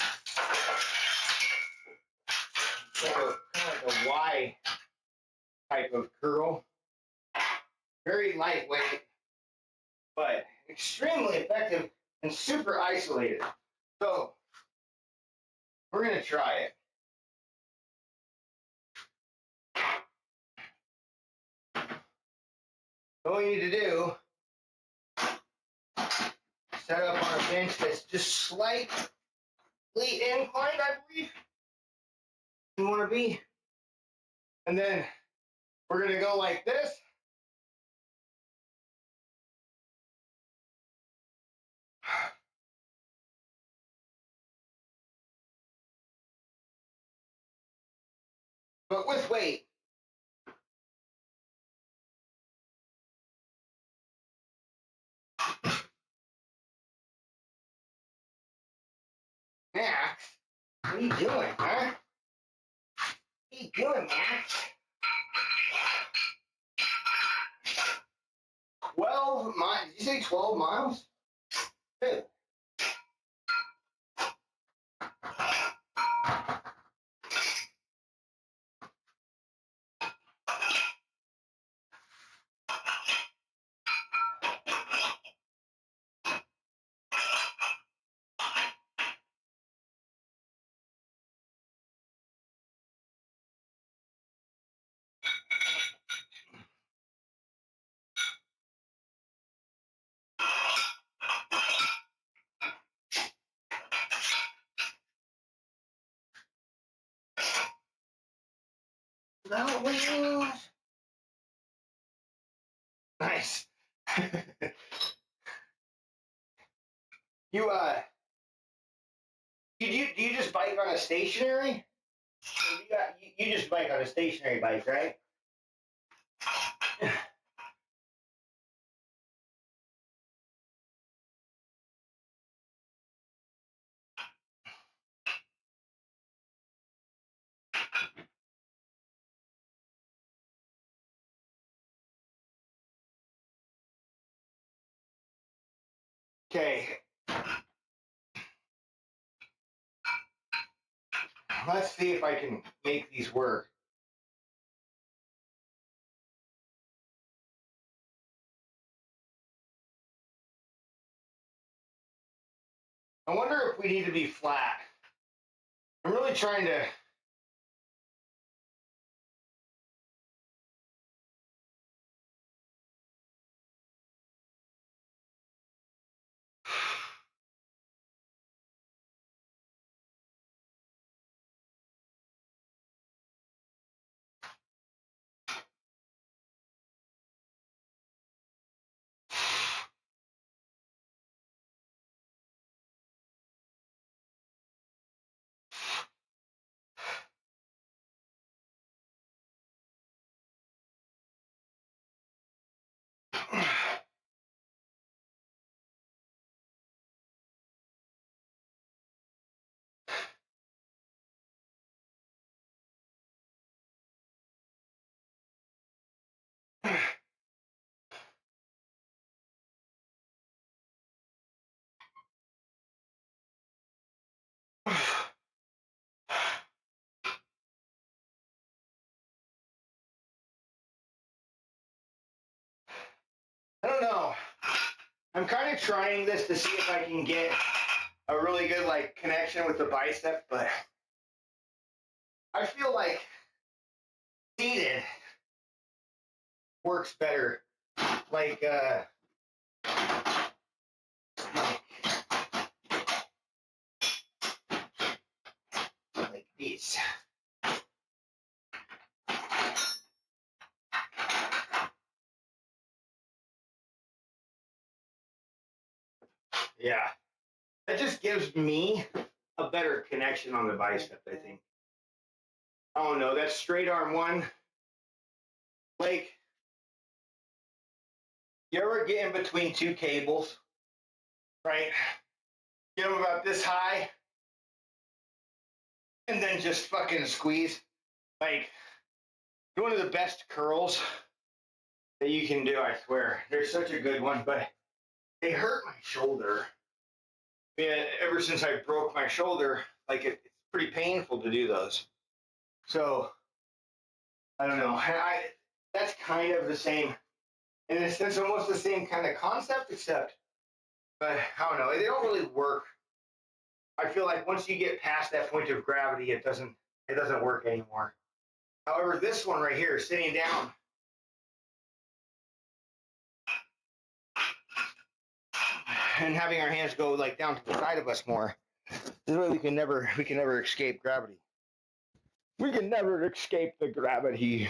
kind of like a Y type of curl. Very lightweight, but extremely effective and super isolated. So we're gonna try it. All we need to do, set up on a bench that's just slightly inclined, I believe. You want to be, and then we're gonna go like this. But with weight. Max, what are you doing, huh? What are you doing, Max? 12 miles. Did you say 12 miles? Good. No wings. Nice. you do you just bike on a stationary? You just bike on a stationary bike, right? Okay. Let's see if I can make these work. I wonder if we need to be flat. I'm really trying to. I don't know. I'm kind of trying this to see if I can get a really good like connection with the bicep, but I feel like seated works better. Like like these. Yeah. That just gives me a better connection on the bicep, I think. I don't know. That's straight arm one. Like, you ever get in between two cables, right? Get them about this high, and then just fucking squeeze. Like, one of the best curls that you can do, I swear. They're such a good one, but they hurt my shoulder. Yeah, ever since I broke my shoulder, like it's pretty painful to do those. So I don't know. That's kind of the same, in a sense, almost the same kind of concept, except, but I don't know. They don't really work. I feel like once you get past that point of gravity, it doesn't work anymore. However, this one right here, sitting down, and having our hands go like down to the side of us more, this way we can never escape gravity. We can never escape the gravity.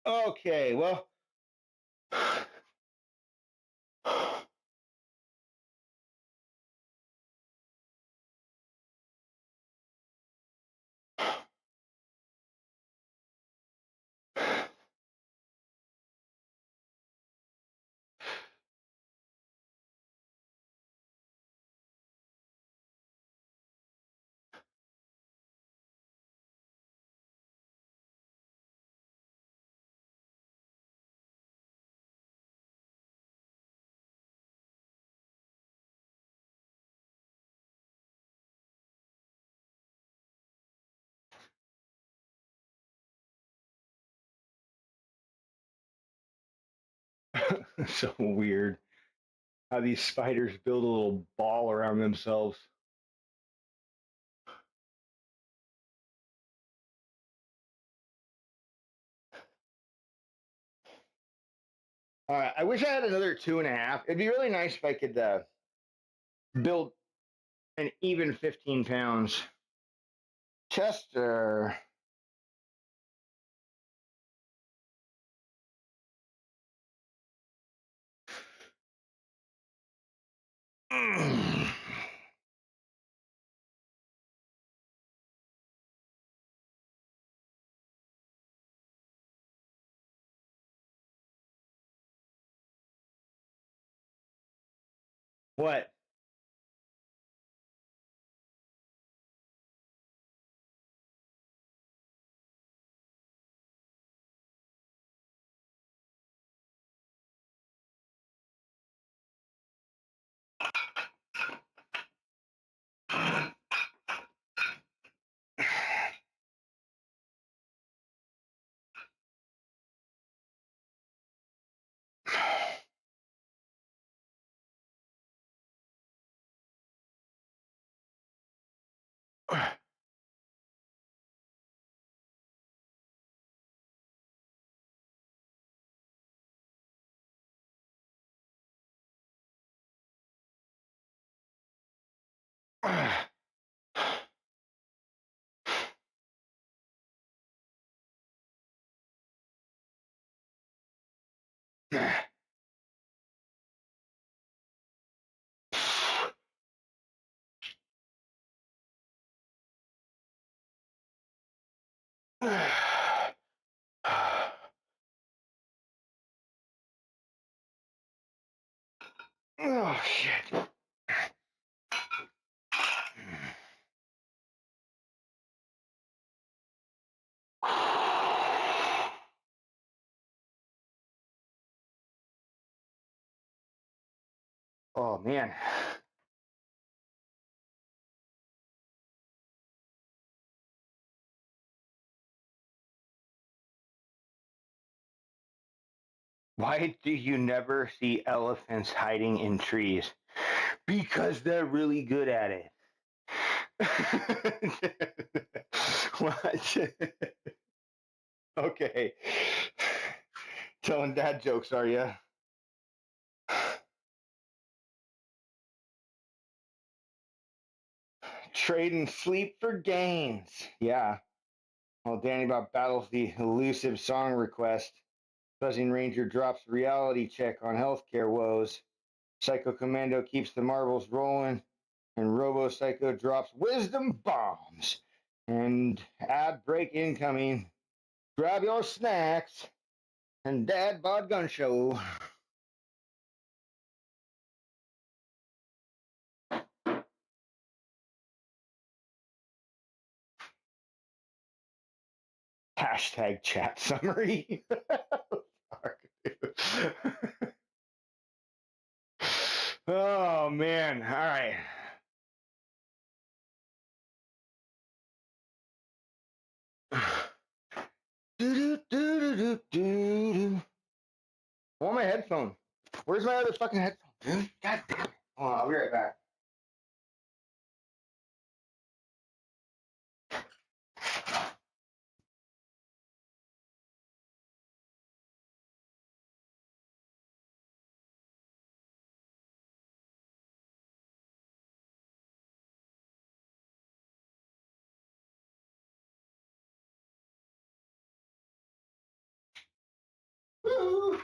Okay, well, So weird how these spiders build a little ball around themselves. All right, I wish I had another 2.5. It'd be really nice if I could build an even 15 pounds. Chester. What? Oh shit. Oh man. Why do you never see elephants hiding in trees? Because they're really good at it. What? Okay. Telling dad jokes, are you? Trading sleep for gains. Yeah. While Danny Bob battles the elusive song request, Buzzing Ranger drops reality check on healthcare woes. Psycho Commando keeps the marbles rolling, and Robo Psycho drops wisdom bombs. And ad break incoming. Grab your snacks and Dad Bod Gun Show. Hashtag chat summary. Oh man. All right. Do. I want my headphone. Where's my other fucking headphone, dude? God damn it. Hold on, I'll be right back. Woo!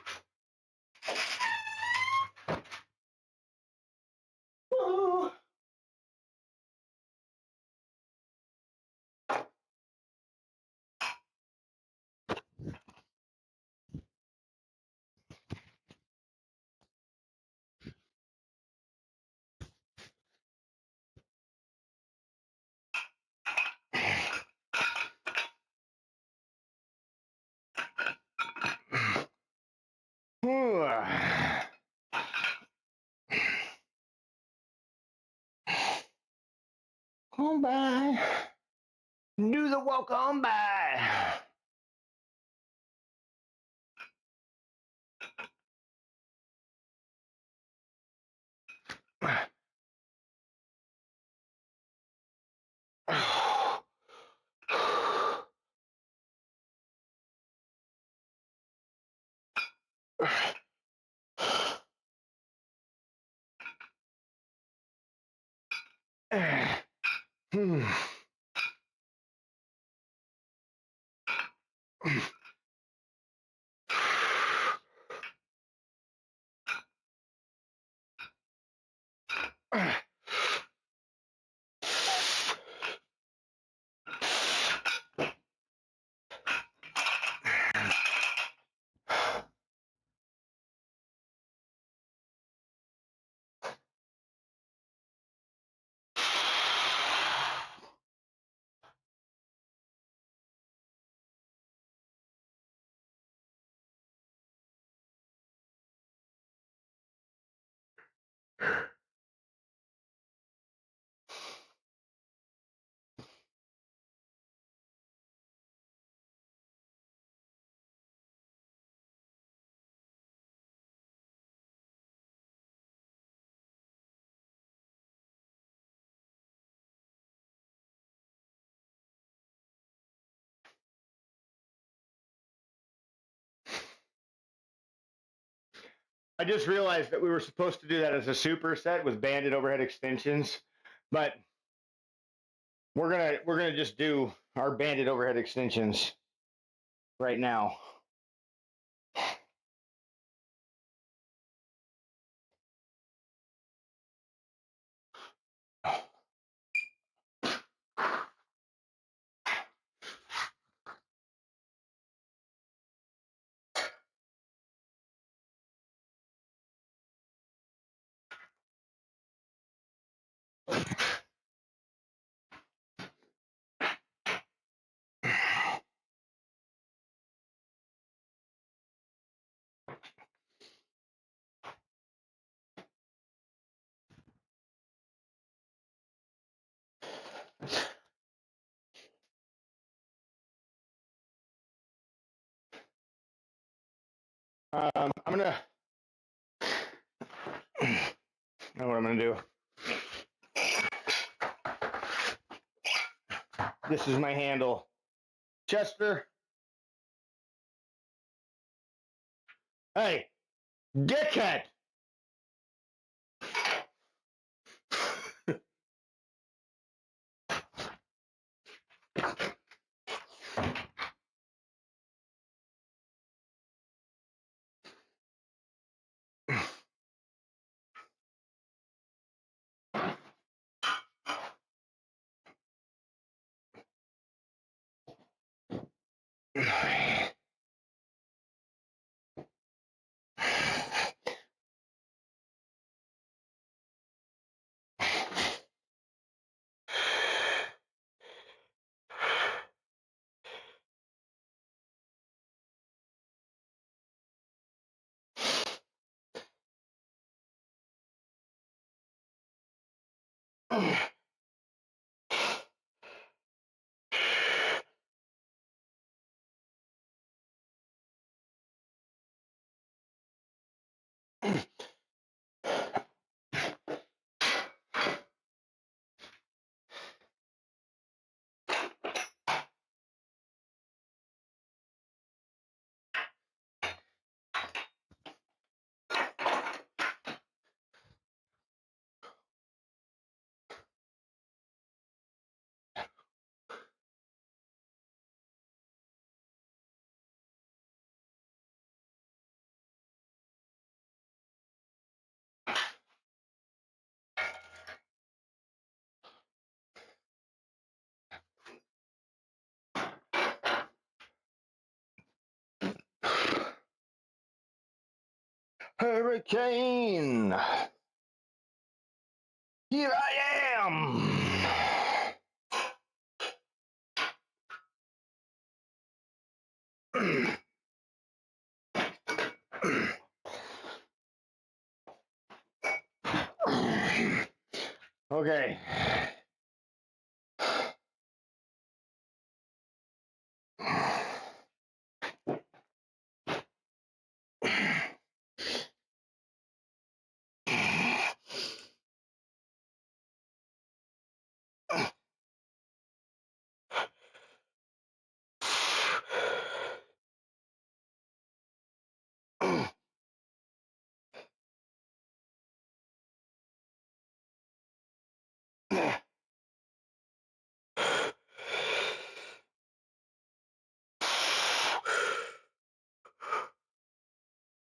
Woo! Woo! Come by. Do the walk on by. I just realized that we were supposed to do that as a superset with banded overhead extensions, but we're gonna just do our banded overhead extensions right now. I'm gonna. I know what I'm gonna do. This is my handle, Chester. Hey, dickhead! Hurricane! Here I am! Okay.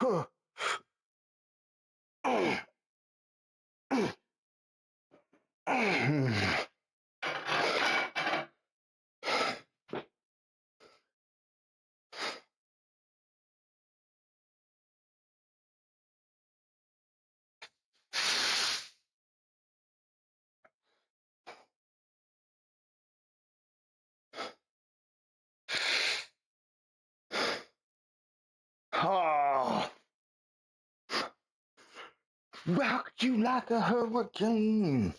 Oh, rocked you like a hurricane.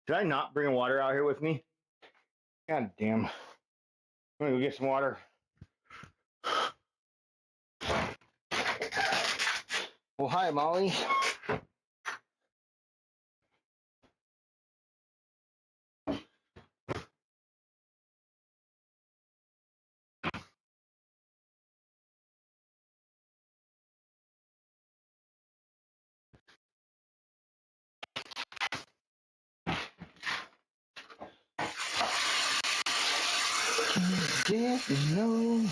Did I not bring water out here with me? God damn. I'm gonna go get some water. Well, hi, Molly. Didn't know.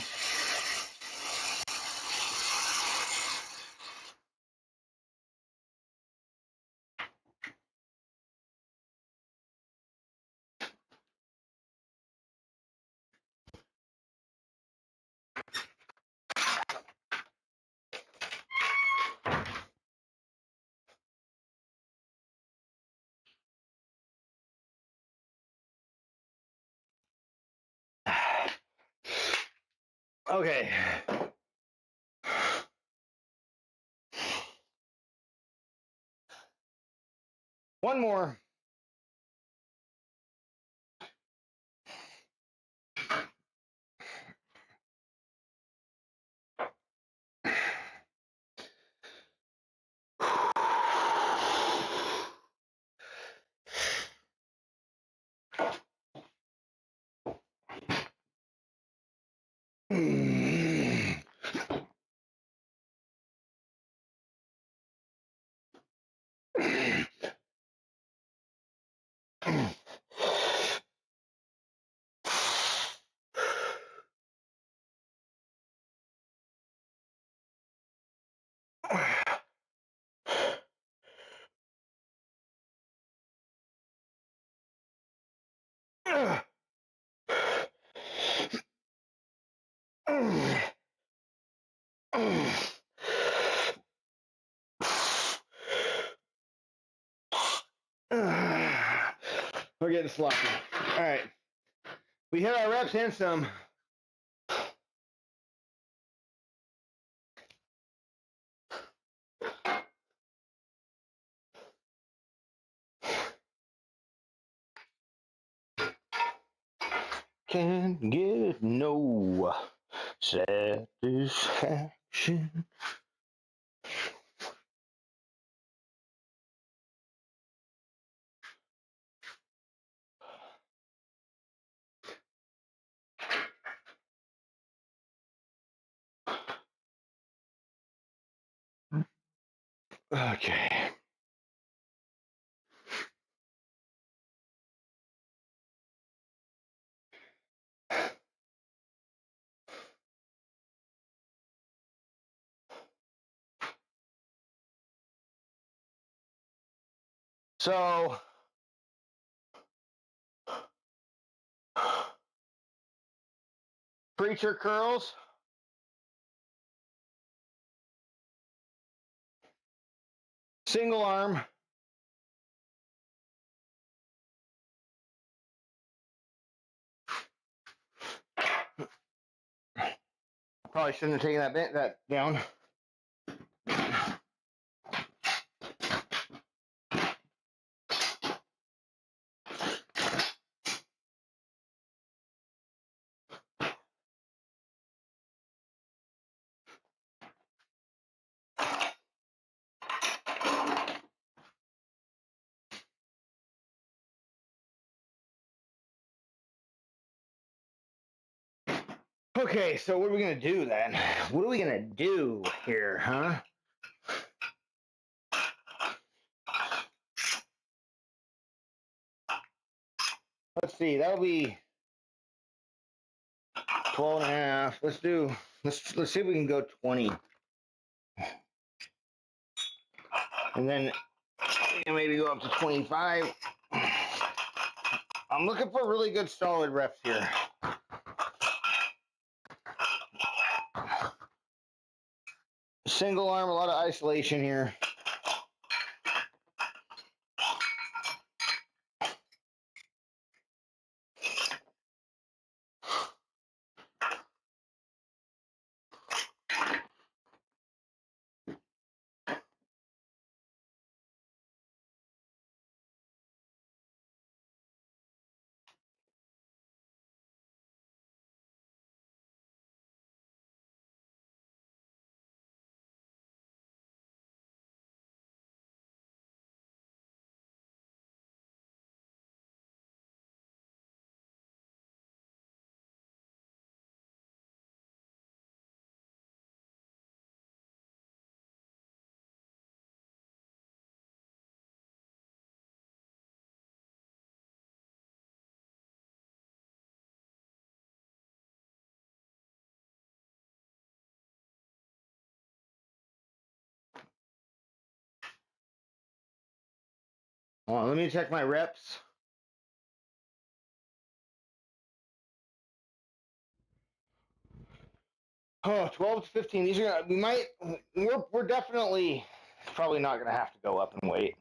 Okay. One more. We're getting sloppy. All right. We hit our reps and some. Can't get no satisfaction. Okay. So, preacher curls. Single arm. Probably shouldn't have taken that down. Okay, so what are we gonna do then? What are we gonna do here, huh? Let's see, that'll be 12 and a half. Let's see if we can go 20. And then maybe go up to 25. I'm looking for really good solid reps here. Single arm, a lot of isolation here. Hold on, let me check my reps. Oh, 12 to 15. These are we're definitely probably not gonna have to go up and wait.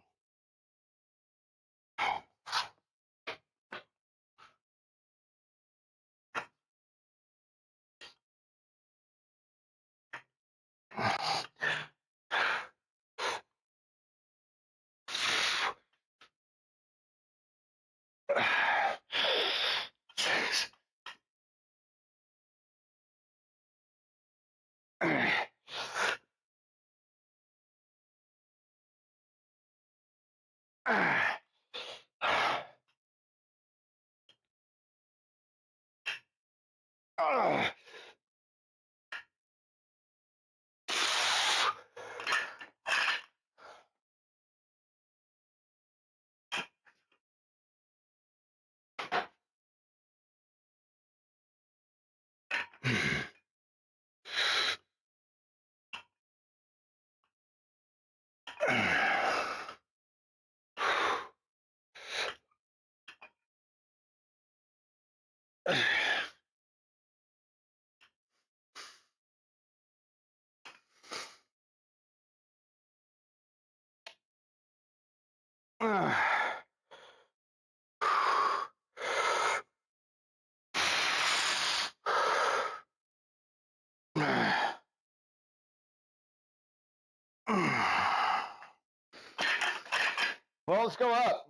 Well, let's go up.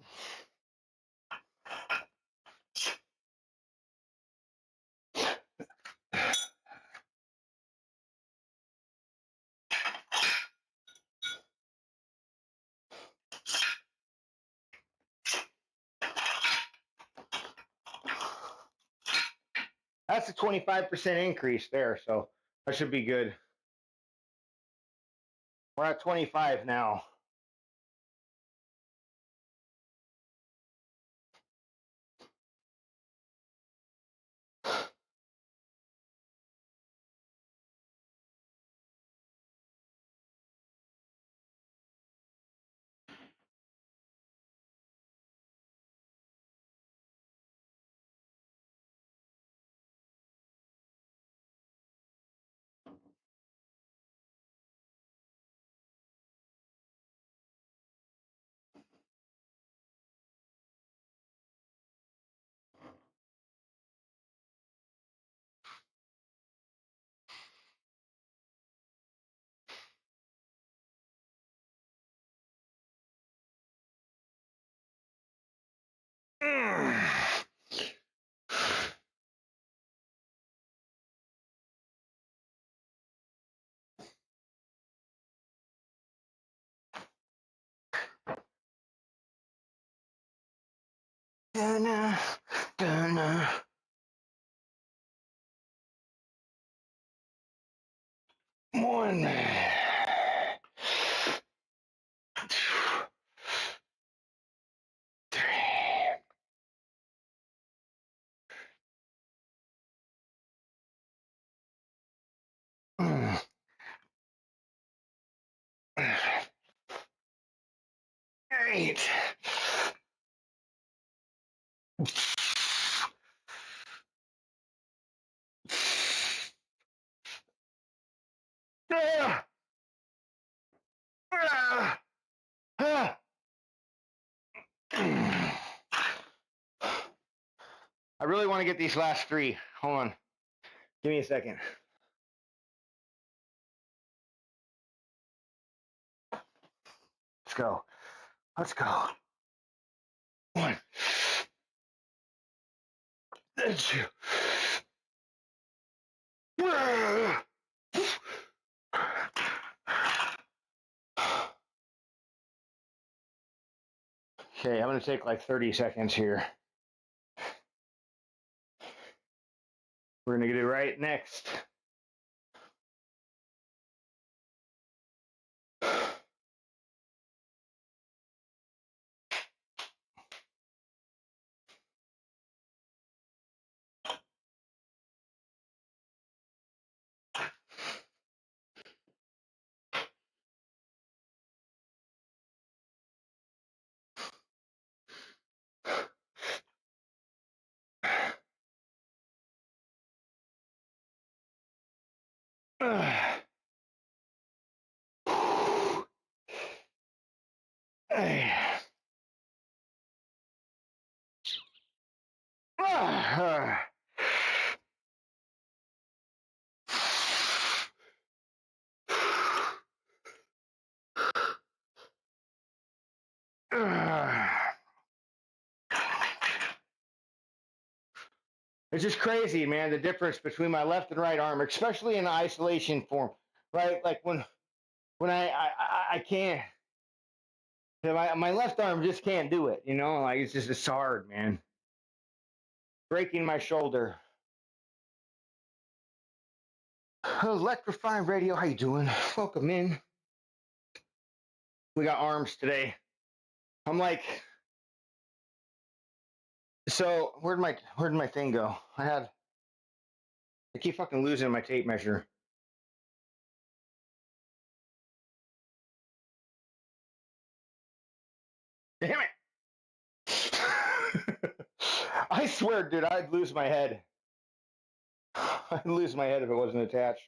That's a 25% increase there, so that should be good. We're at 25 now. Dun-na, dun-na. One. Eight. I really want to get these last three. Hold on. Give me a second. Let's go. Let's go. One. Two. Okay, I'm going to take like 30 seconds here. We're going to get it right next. It's just crazy, man, the difference between my left and right arm, especially in isolation form, right? Like when I can't, my left arm just can't do it, like it's hard, man. Breaking my shoulder. Electrifying Radio, how you doing? Welcome in. We got arms today. I'm like, so where'd my thing go? I keep fucking losing my tape measure. Damn it! I swear, dude, I'd lose my head. I'd lose my head if it wasn't attached.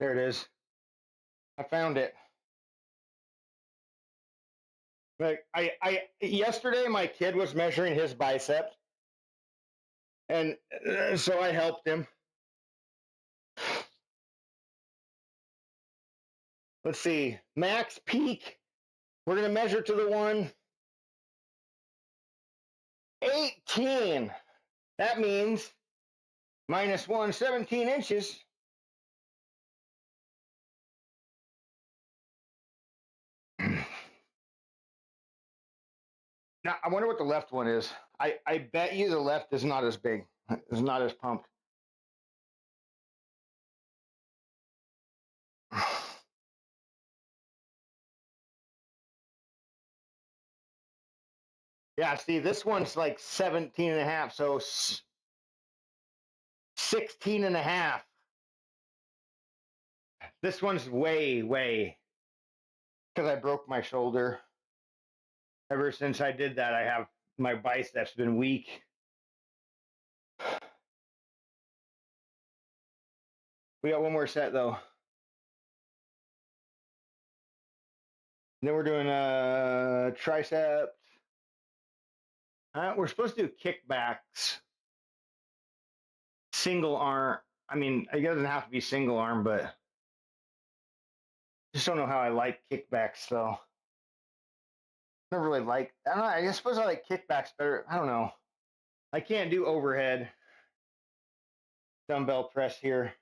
There it is. I found it. Like I yesterday, my kid was measuring his bicep, and so I helped him. Let's see, max peak. We're gonna measure to the one 18. That means minus 1, 17 inches. Now, I wonder what the left one is. I bet you the left is not as big. It's not as pumped. Yeah, see, this one's like 17 and a half, so 16 and a half. This one's way, because I broke my shoulder. Ever since I did that, I have my biceps been weak. We got one more set though. Then we're doing triceps. We're supposed to do kickbacks. Single arm. I mean, it doesn't have to be single arm, but just don't know how I like kickbacks though. Never really like. I don't know. I suppose I like kickbacks better. I don't know. I can't do overhead dumbbell press here.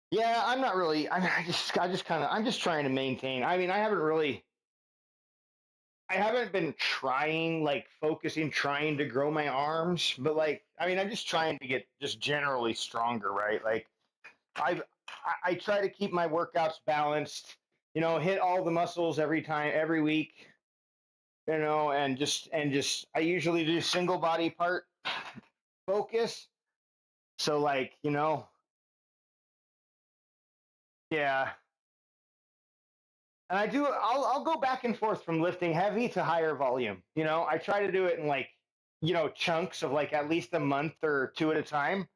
Yeah, I'm not really. I'm just trying to maintain. I mean, I haven't really I haven't been trying, like focusing, trying to grow my arms, but like, I mean, I'm just trying to get just generally stronger, right? Like, I've, I try to keep my workouts balanced, hit all the muscles every week, and just, I usually do single body part focus. So like, yeah. And I'll go back and forth from lifting heavy to higher volume. I try to do it in like, chunks of like at least a month or two at a time.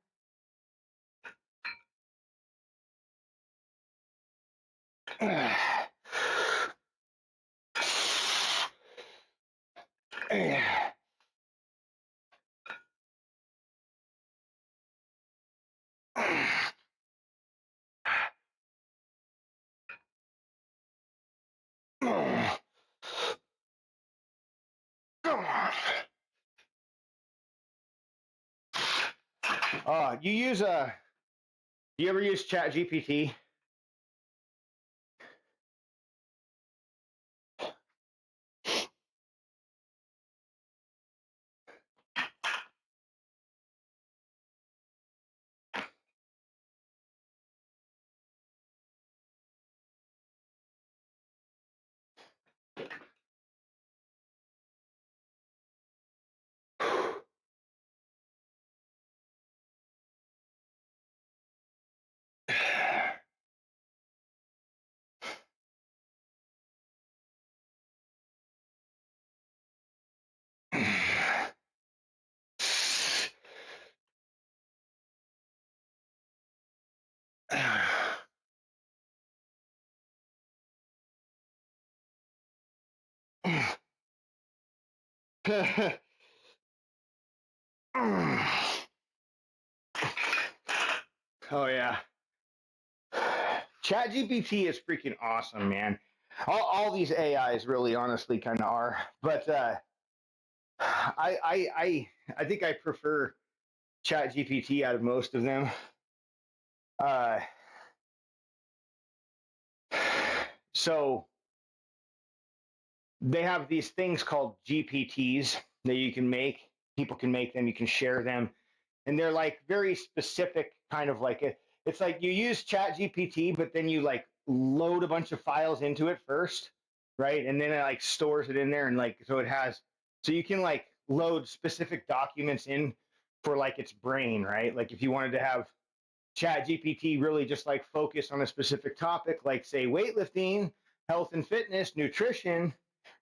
You use do you ever use Chat GPT? Oh yeah. Chat GPT is freaking awesome, man. All these AIs really honestly kind of are. But I think I prefer Chat GPT out of most of them. Uh so they have these things called GPTs that you can make. People can make them, you can share them, and they're like very specific, kind of like it's like you use Chat GPT, but then you like load a bunch of files into it first, right? And then it like stores it in there, and like so you can like load specific documents in for like its brain, right? Like if you wanted to have Chat GPT really just like focus on a specific topic, like say weightlifting, health and fitness, nutrition,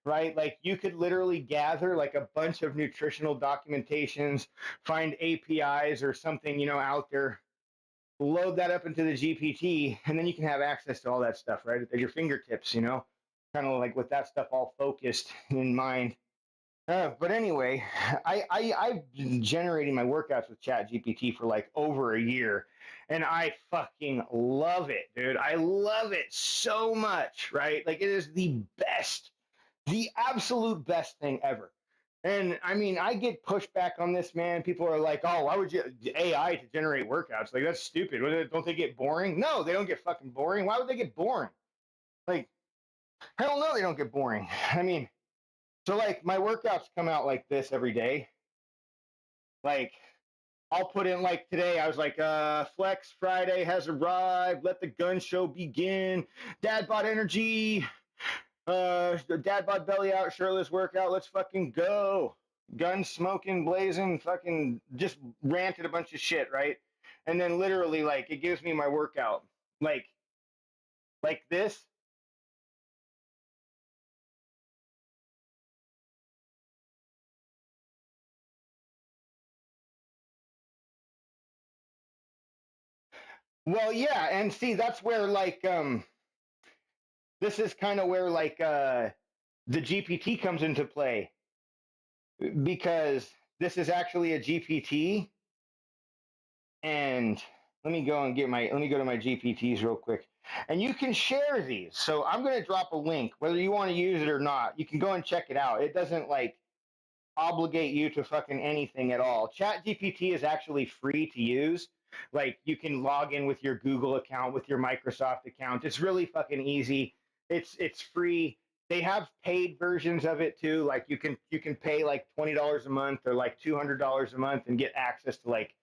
right? Like you could literally gather like a bunch of nutritional documentations, find APIs or something, out there, load that up into the GPT, and then you can have access to all that stuff, right? At your fingertips, kind of like with that stuff all focused in mind. But anyway, I've been generating my workouts with Chat GPT for like over a year, and I fucking love it, dude. I love it so much, right? Like it is the absolute best thing ever. And I mean, I get pushback on this, man. People are like, "Oh, why would you AI to generate workouts? Like that's stupid. Don't they get boring?" No, they don't get fucking boring. Why would they get boring? Like, hell no, they don't get boring. I mean, so like my workouts come out like this every day. Like I'll put in like today, I was like, Flex Friday has arrived. Let the gun show begin. Dad bought energy. Dad bod belly out, shirtless workout. Let's fucking go. Gun smoking, blazing, fucking just ranted a bunch of shit, right? And then literally, like, it gives me my workout, like this. Well, yeah, and see, that's where like this is kind of where like the GPT comes into play because this is actually a GPT. And let me go to my GPTs real quick. And you can share these. So I'm going to drop a link, whether you want to use it or not. You can go and check it out. It doesn't like obligate you to fucking anything at all. Chat GPT is actually free to use. Like you can log in with your Google account, with your Microsoft account. It's really fucking easy. It's free. they have paid versions of it too. Like you can pay like $20 a month or like $200 a month and get access to like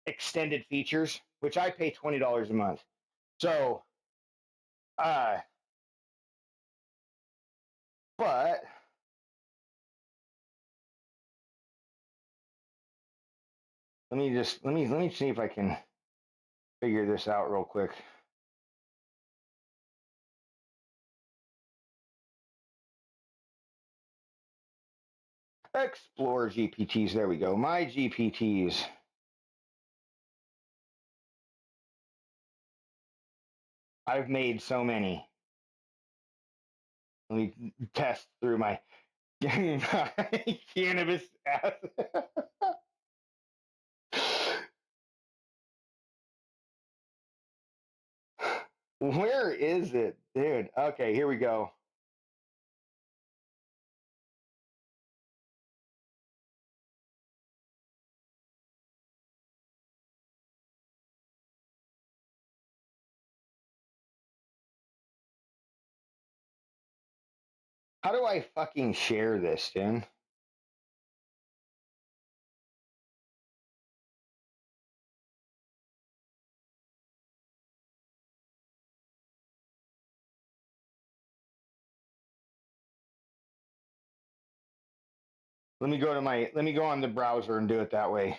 extended features, which I pay $20 a month. So, but let me see if I can figure this out real quick. Explore GPTs. There we go. My GPTs. I've made so many. Let me test through my cannabis ass. Where is it, dude? Okay, here we go. How do I fucking share this, dude? Let me go on the browser and do it that way.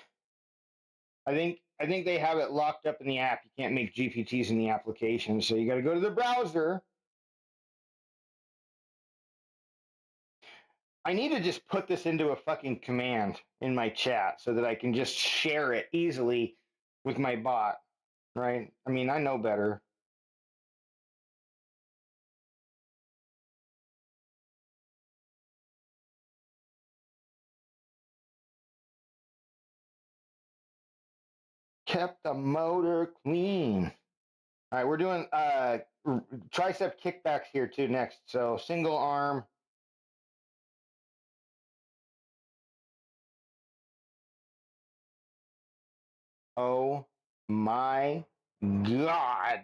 I think they have it locked up in the app. You can't make GPTs in the application, so you got to go to the browser. I need to just put this into a fucking command in my chat so that I can just share it easily with my bot, right? I mean, I know better. Kept the motor clean. All right, we're doing tricep kickbacks here too next. So single arm. Oh my God.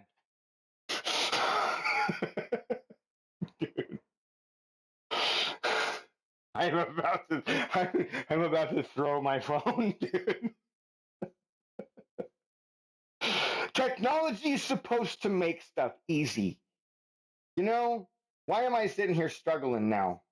Dude. I'm about to throw my phone, dude. Technology is supposed to make stuff easy. You know, why am I sitting here struggling now?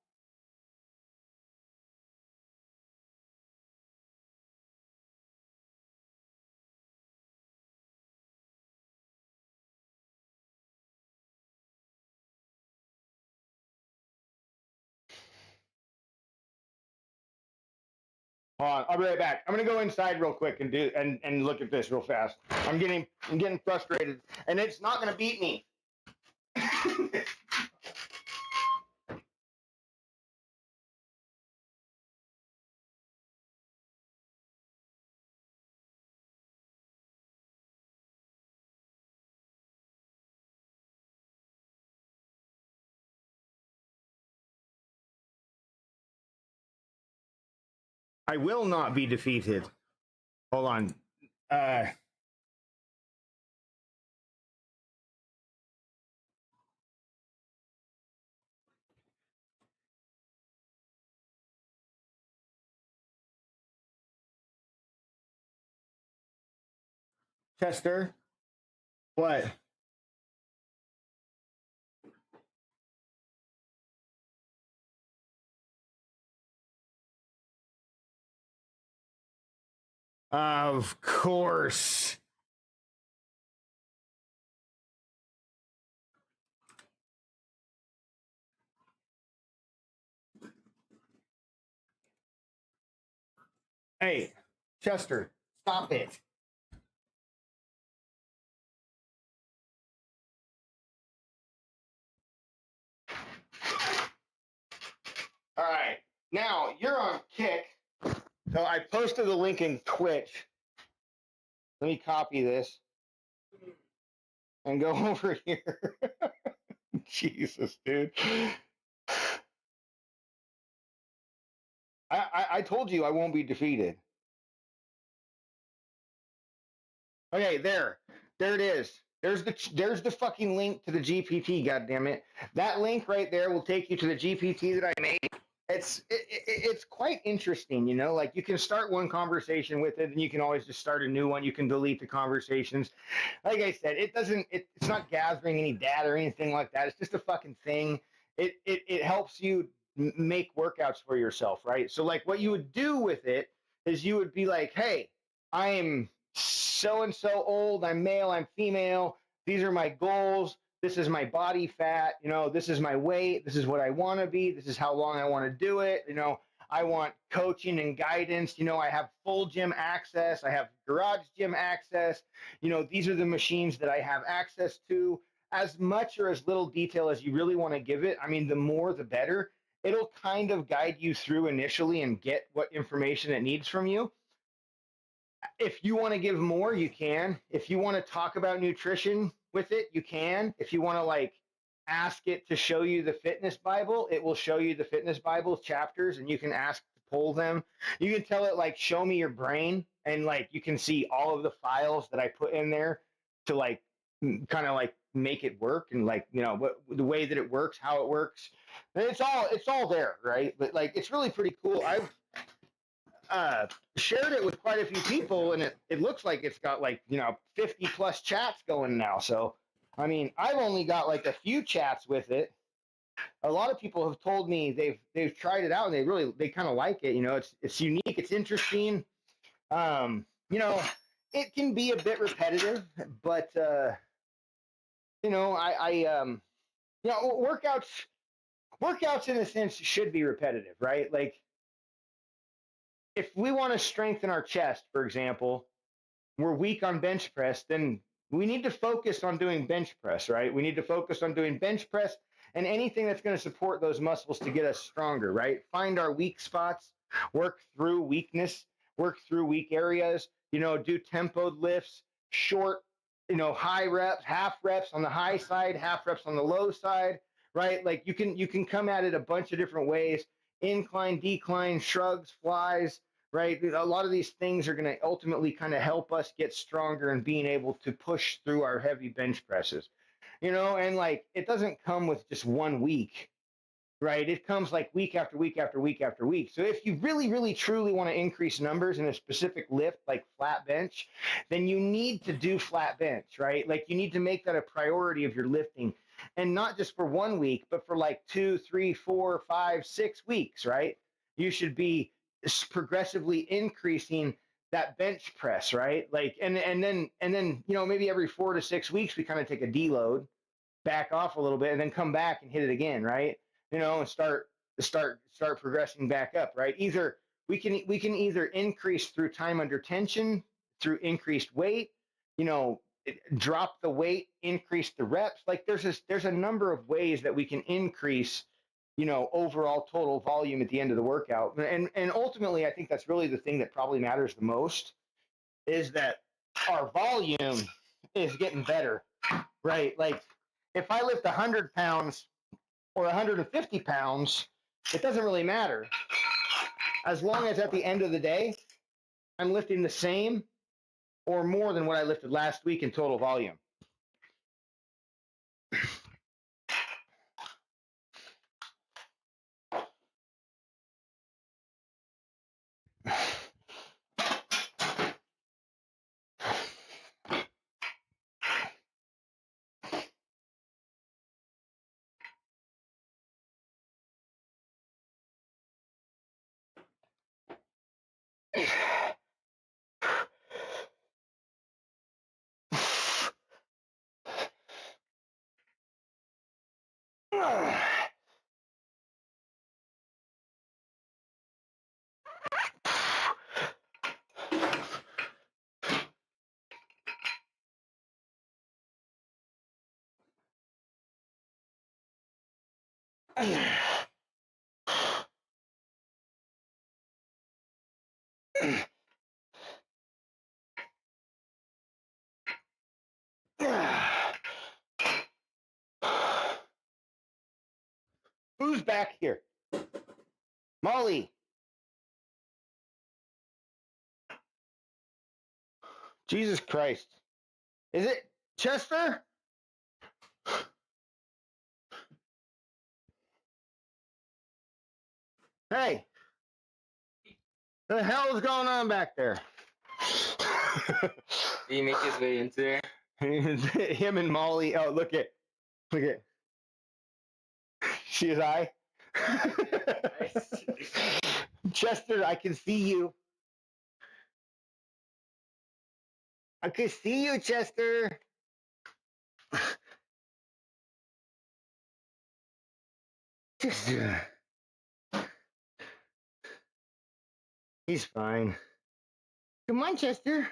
Hold on, I'll be right back. I'm gonna go inside real quick and look at this real fast. I'm getting frustrated, and it's not gonna beat me. I will not be defeated. Hold on. Chester, what? Of course. Hey, Chester, stop it. All right. Now you're on Kick. So I posted the link in Twitch. Let me copy this and go over here. Jesus, dude. I told you I won't be defeated. Okay, there it is. there's the fucking link to the GPT. God damn it! That link right there will take you to the GPT that I made. It's quite interesting, you know. Like you can start one conversation with it, and you can always just start a new one. You can delete the conversations. Like I said, it's not gathering any data or anything like that. It's just a fucking thing. It helps you make workouts for yourself, right? So like what you would do with it is you would be like, hey, I am so and so old. I'm male. I'm female. These are my goals. This is my body fat. You know, this is my weight. This is what I want to be. This is how long I want to do it. You know, I want coaching and guidance. You know, I have full gym access. I have garage gym access. You know, these are the machines that I have access to. As much or as little detail as you really want to give it, I mean, the more the better. It'll kind of guide you through initially and get what information it needs from you. If you want to give more, you can. If you want to talk about nutrition with it, you can. If you want to like ask it to show you the fitness Bible, it will show you the fitness Bible chapters and you can ask to pull them. You can tell it like show me your brain and like you can see all of the files that I put in there to like kind of like make it work and like, you know, what the way that it works, how it works. And it's all there, right? But like it's really pretty cool. I've shared it with quite a few people, and it looks like it's got like 50 plus chats going now. So, I mean, I've only got like a few chats with it. A lot of people have told me they've tried it out and they kind of like it. You know, it's unique, it's interesting. You know, it can be a bit repetitive, but workouts in a sense should be repetitive, right? Like if we want to strengthen our chest, for example, we're weak on bench press, then we need to focus on doing bench press, right? We need to focus on doing bench press and anything that's going to support those muscles to get us stronger, right? Find our weak spots, work through weakness, work through weak areas, do tempoed lifts, short, high reps, half reps on the high side, half reps on the low side, right? Like you can come at it a bunch of different ways, incline, decline, shrugs, flies, right? A lot of these things are going to ultimately kind of help us get stronger and being able to push through our heavy bench presses, and like it doesn't come with just 1 week, right? It comes like week after week after week after week. So if you really, really, truly want to increase numbers in a specific lift, like flat bench, then you need to do flat bench, right? Like you need to make that a priority of your lifting. And not just for 1 week, but for like 2, 3, 4, 5, 6 weeks, right? You should be progressively increasing that bench press, right? Like, and then, maybe every 4 to 6 weeks, we kind of take a deload, back off a little bit, and then come back and hit it again, right? And start progressing back up, right? Either we can either increase through time under tension, through increased weight, drop the weight, increase the reps. Like there's a number of ways that we can increase, overall total volume at the end of the workout. And ultimately, I think that's really the thing that probably matters the most is that our volume is getting better, right? Like if I lift 100 pounds or 150 pounds, it doesn't really matter. As long as at the end of the day, I'm lifting the same or more than what I lifted last week in total volume. Who's back here? Molly. Jesus Christ. Is it Chester? Hey, what the hell is going on back there? Did he make his way into there? Him and Molly. Oh, look at. See his eye? Chester, I can see you. I can see you, Chester. Chester. He's fine. Come on, Chester.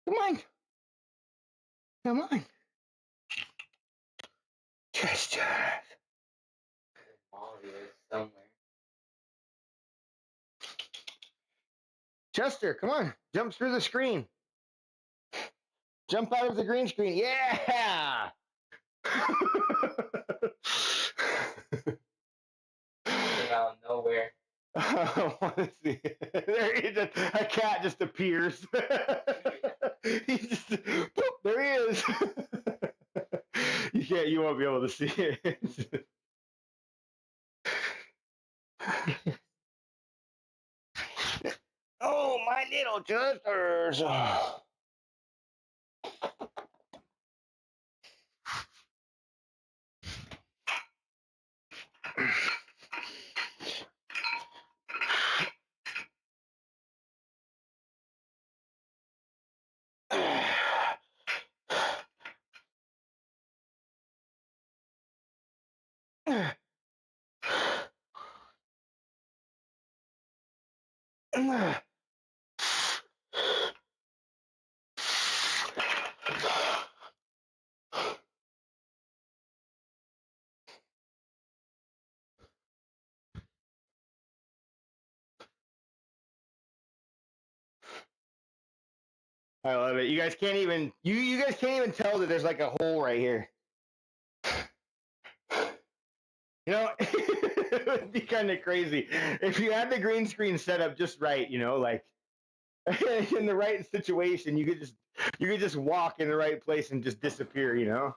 Come on. Come on. Chester. Molly is somewhere. Chester, come on. Jump through the screen. Jump out of the green screen. Yeah. Out of nowhere. I want to see. There he is. A cat just appears. He just, boop, there he is. You won't be able to see it. Oh, my little Chesters. I love it. You guys can't even you guys can't even tell that there's like a hole right here. You know, it would be kind of crazy if you had the green screen set up just right. You know, like in the right situation, you could just walk in the right place and just disappear. You know,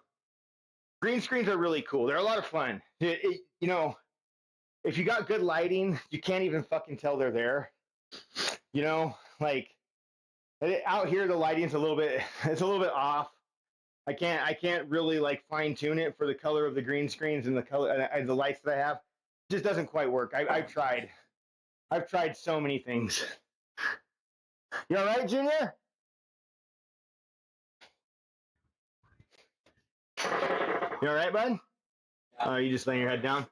green screens are really cool. They're a lot of fun. You know, if you got good lighting, you can't even fucking tell they're there. You know, like out here the lighting's a little bit off. I can't really like fine tune it for the color of the green screens and the color and the lights that I have. It just doesn't quite work. I've tried so many things. You all right, Junior? You all right, bud? Oh, you just laying your head down?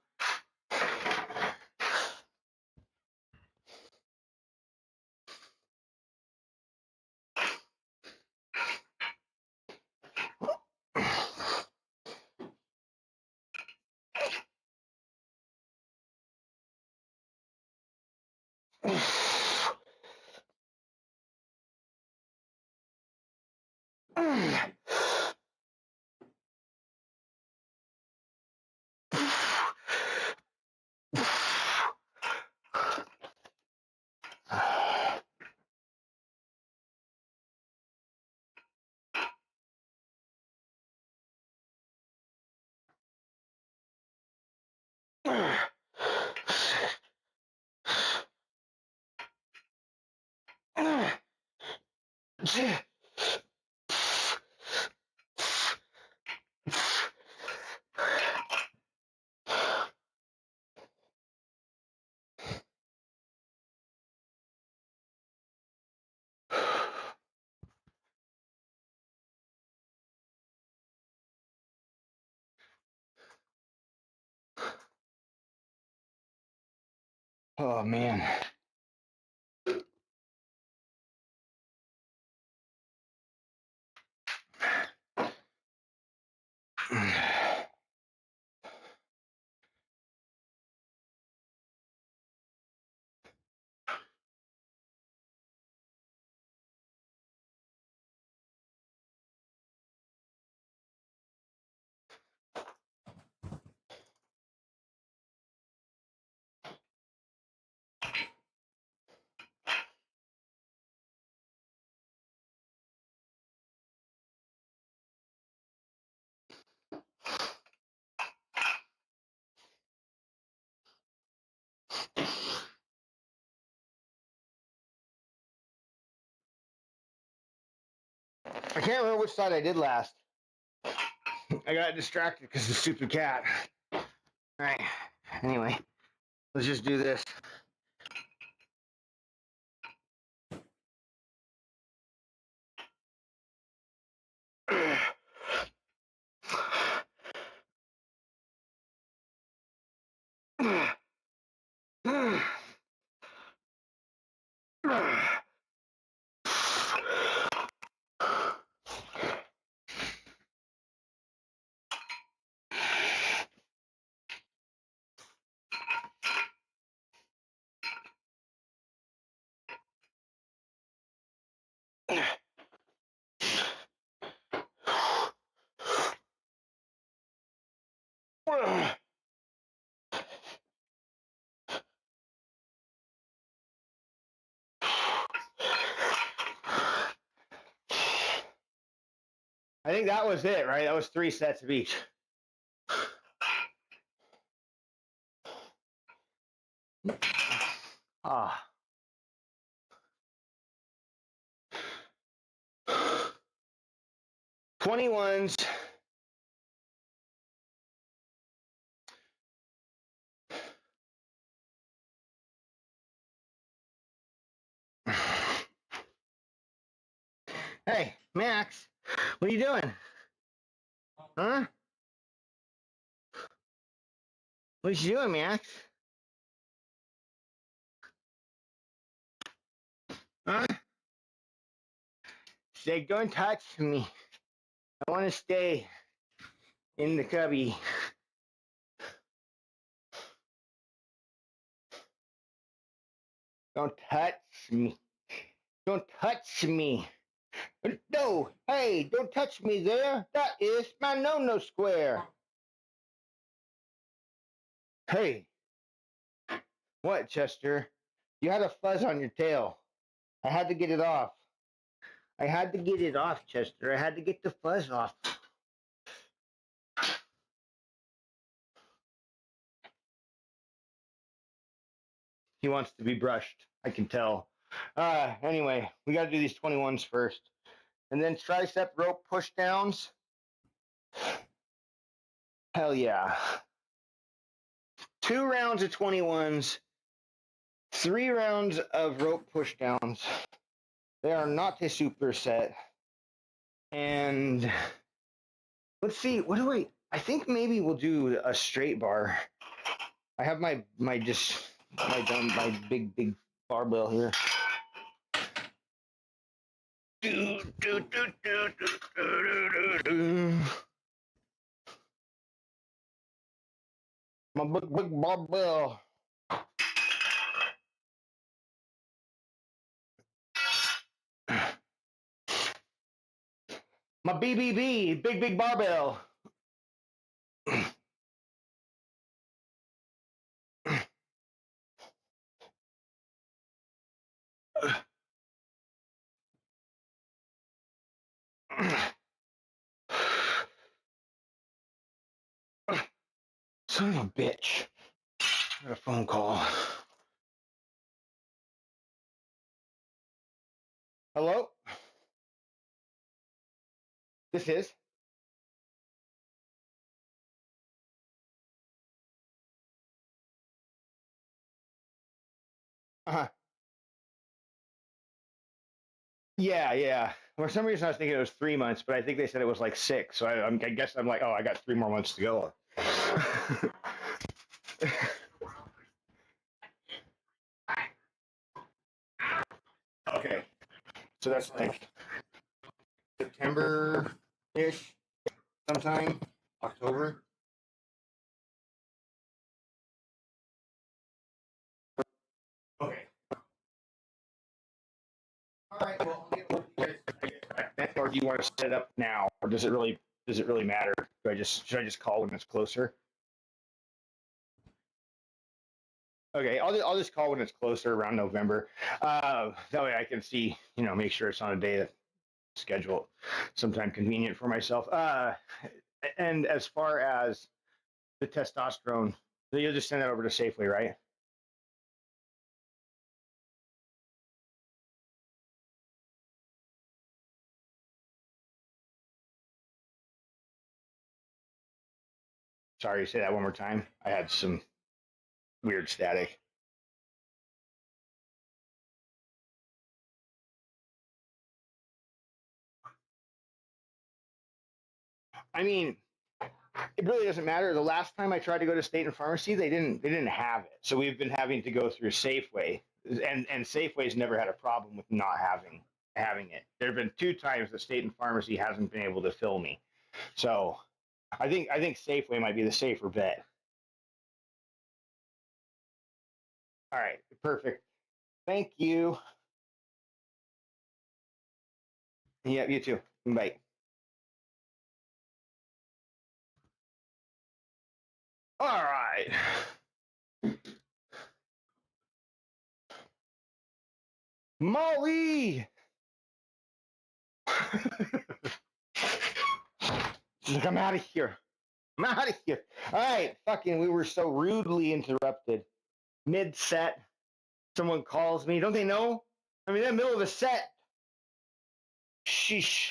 Oh man. I can't remember which side I did last. I got distracted because of the stupid cat. All right. Anyway, let's just do this. I think that was it, right? That was 3 sets of each. Ah. 21s. Hey, Max, what are you doing? Huh? What are you doing, Max? Huh? Say, don't touch me. I want to stay in the cubby. Don't touch me. Don't touch me. No, hey, don't touch me there. That is my no-no square. Hey. What, Chester? You had a fuzz on your tail. I had to get it off. I had to get it off, Chester. I had to get the fuzz off. He wants to be brushed. I can tell. Anyway, we got to do these 21s first. And then tricep rope push downs. Hell yeah. 2 rounds of 21s, 3 rounds of rope push downs. They are not a superset. And let's see, what do I think maybe we'll do a straight bar. I have my big barbell here. My big barbell. My BBB, big barbell. Son of a bitch. I got a phone call. Hello? This is? Uh-huh. Yeah. For some reason, I was thinking it was 3 months, but I think they said it was like 6. So I guess I'm like, oh, I got 3 more months to go. Okay. So that's like September-ish, sometime, October. Okay. All right. Well, I'll get with you guys, or do you want to set it up now, or does it really matter? Should I just call when it's closer? Okay, I'll just call when it's closer around November. That way I can see, make sure it's on a day that schedule sometime convenient for myself. And as far as the testosterone, you'll just send that over to Safeway, right? Sorry, say that one more time. I had some weird static. I mean, it really doesn't matter. The last time I tried to go to State and Pharmacy, they didn't have it. So we've been having to go through Safeway, and Safeway's never had a problem with not having it. There have been 2 times that State and Pharmacy hasn't been able to fill me. So I think Safeway might be the safer bet. All right, perfect. Thank you. Yeah, you too. Bye. All right. Molly. She's like, I'm out of here. I'm out of here. All right. Fucking, we were so rudely interrupted. Mid set. Someone calls me. Don't they know? I mean, in the middle of a set. Sheesh.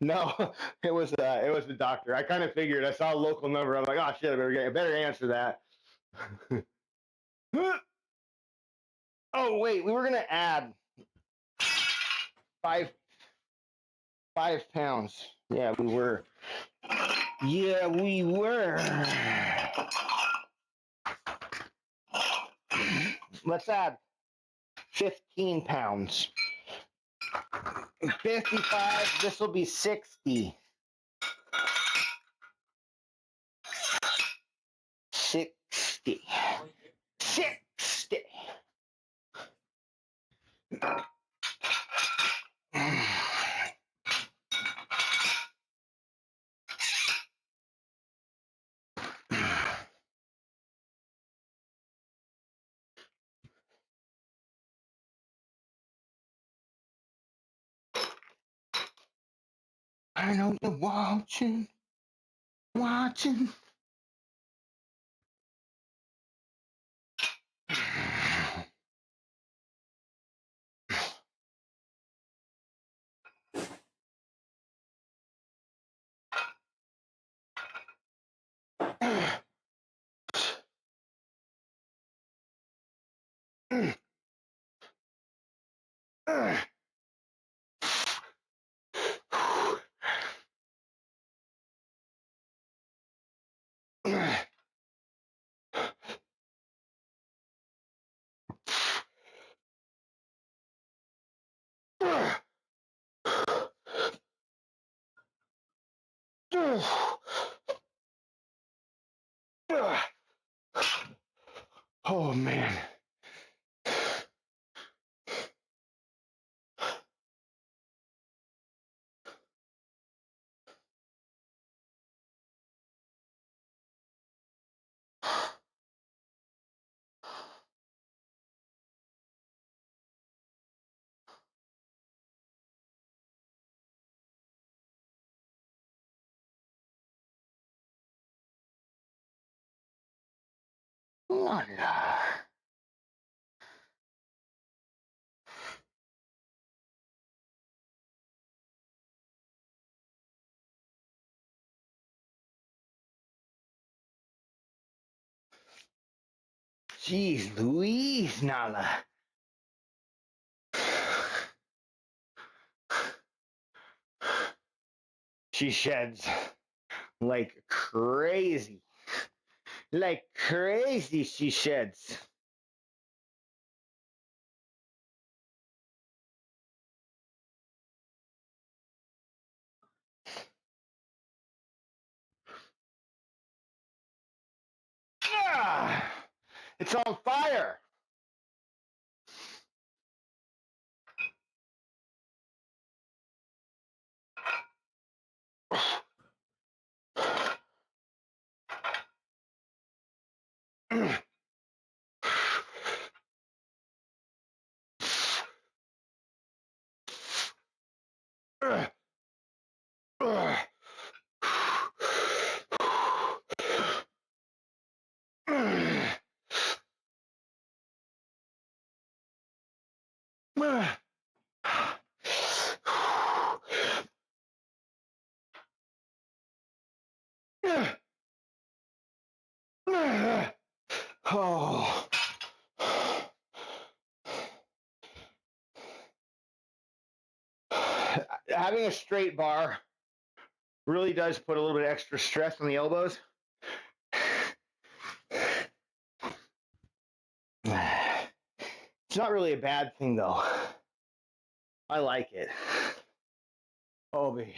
No, it was the doctor. I kind of figured. I saw a local number. I'm like, oh shit, I better answer that. Oh wait, we were gonna add 5 pounds. Yeah, we were. Yeah, we were. Let's add 15 pounds. 55. This will be 60. 60. 60. I know you're watching. Oh man. Voila. Jeez Louise, Nala. She sheds like crazy. Like crazy, she sheds. Ah, it's on fire. having a straight bar really does put a little bit of extra stress on the elbows. It's not really a bad thing though. I like it. Obi.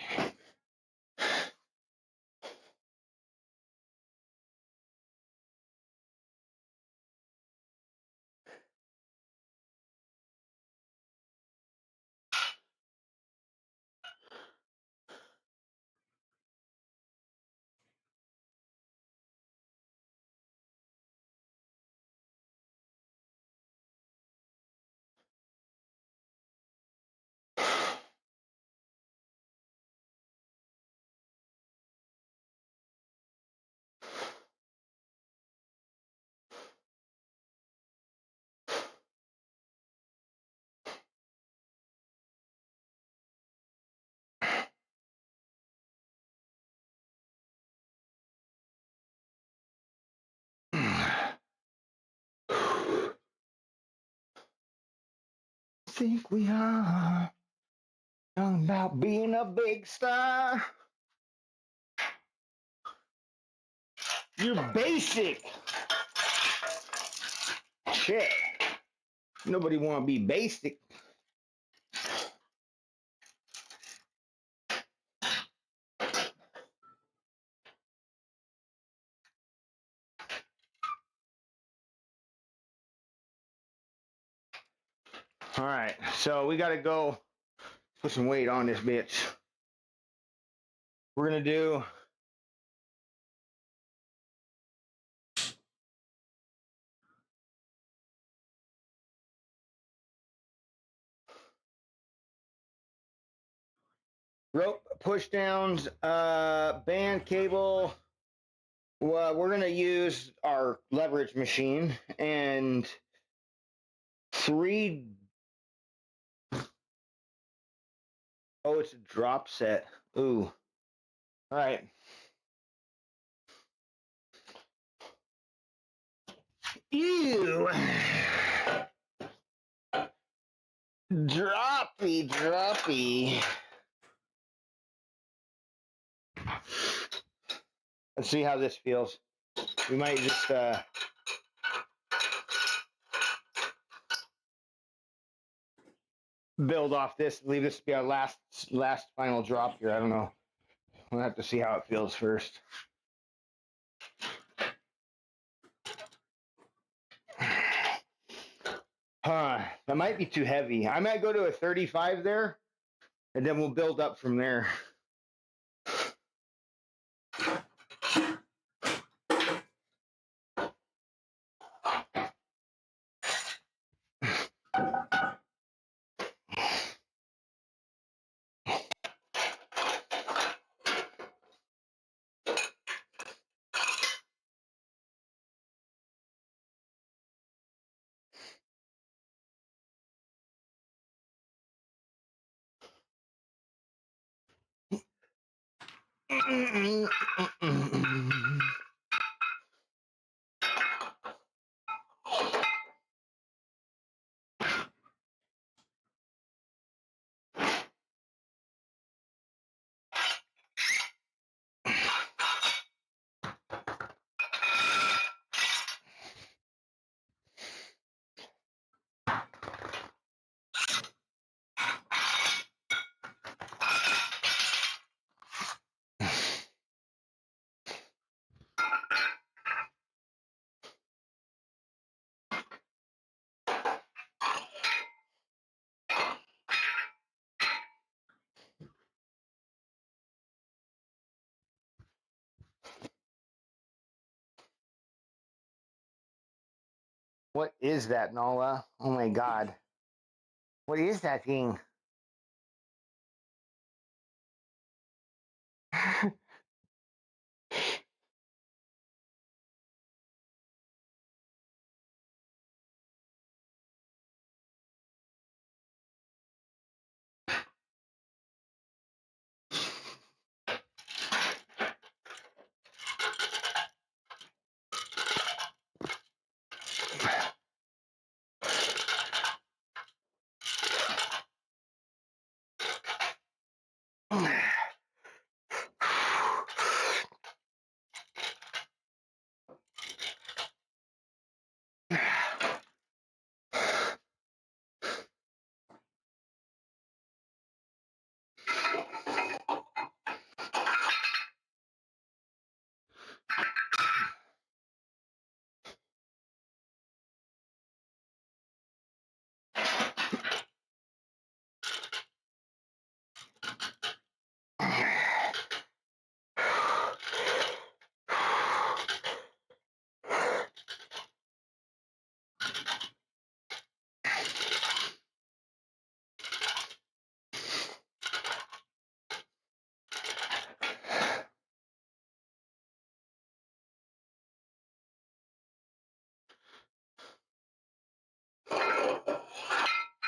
Think we are talking about being a big star. You're basic. Shit. Nobody want to be basic. All right, so we got to go put some weight on this bitch. We're going to do rope push downs, band cable. Well, we're going to use our leverage machine and 3. Oh, it's a drop set. Ooh. All right. Ew. Droppy. Let's see how this feels. We might just build off this, leave this to be our last final drop here. I don't know. We'll have to see how it feels first. That might be too heavy. I might go to a 35 there, and then we'll build up from there. What is that, Nala? Oh my God. What is that thing?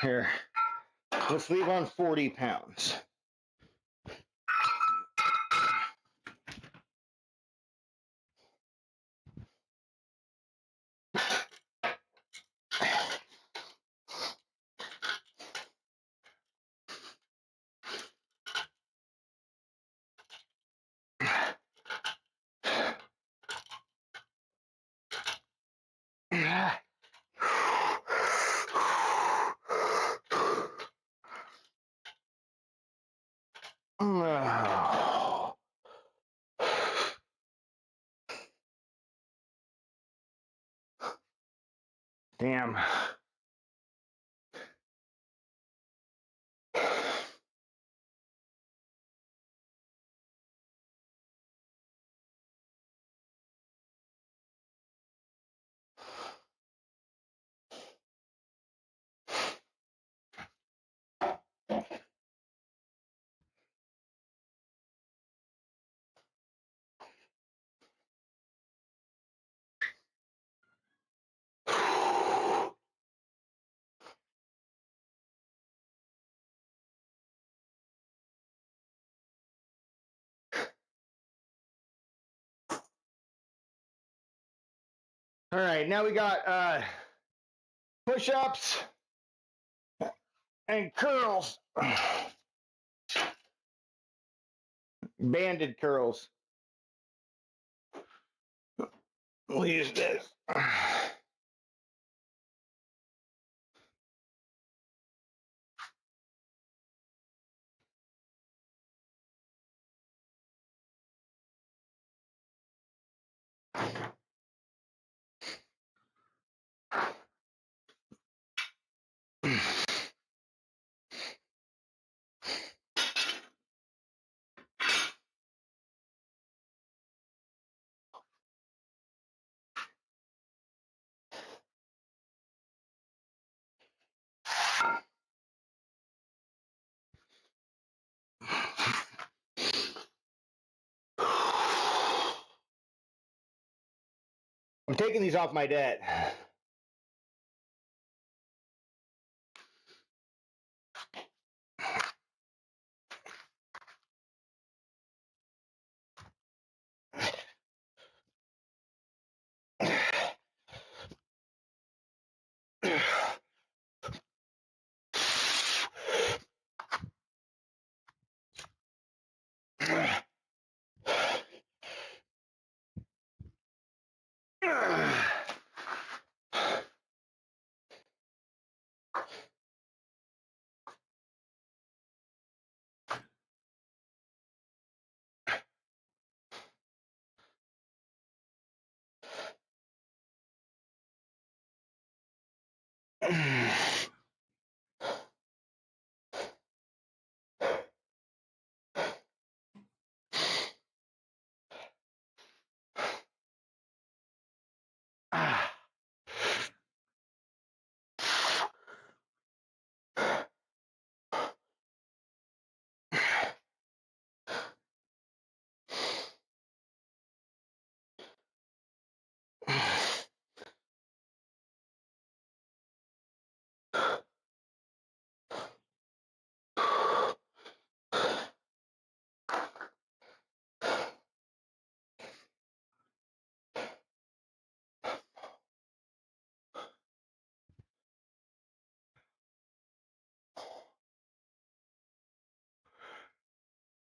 Here, let's leave on 40 pounds. Damn. All right, now we got push-ups and curls. Banded curls. We'll use this. I'm taking these off my debt.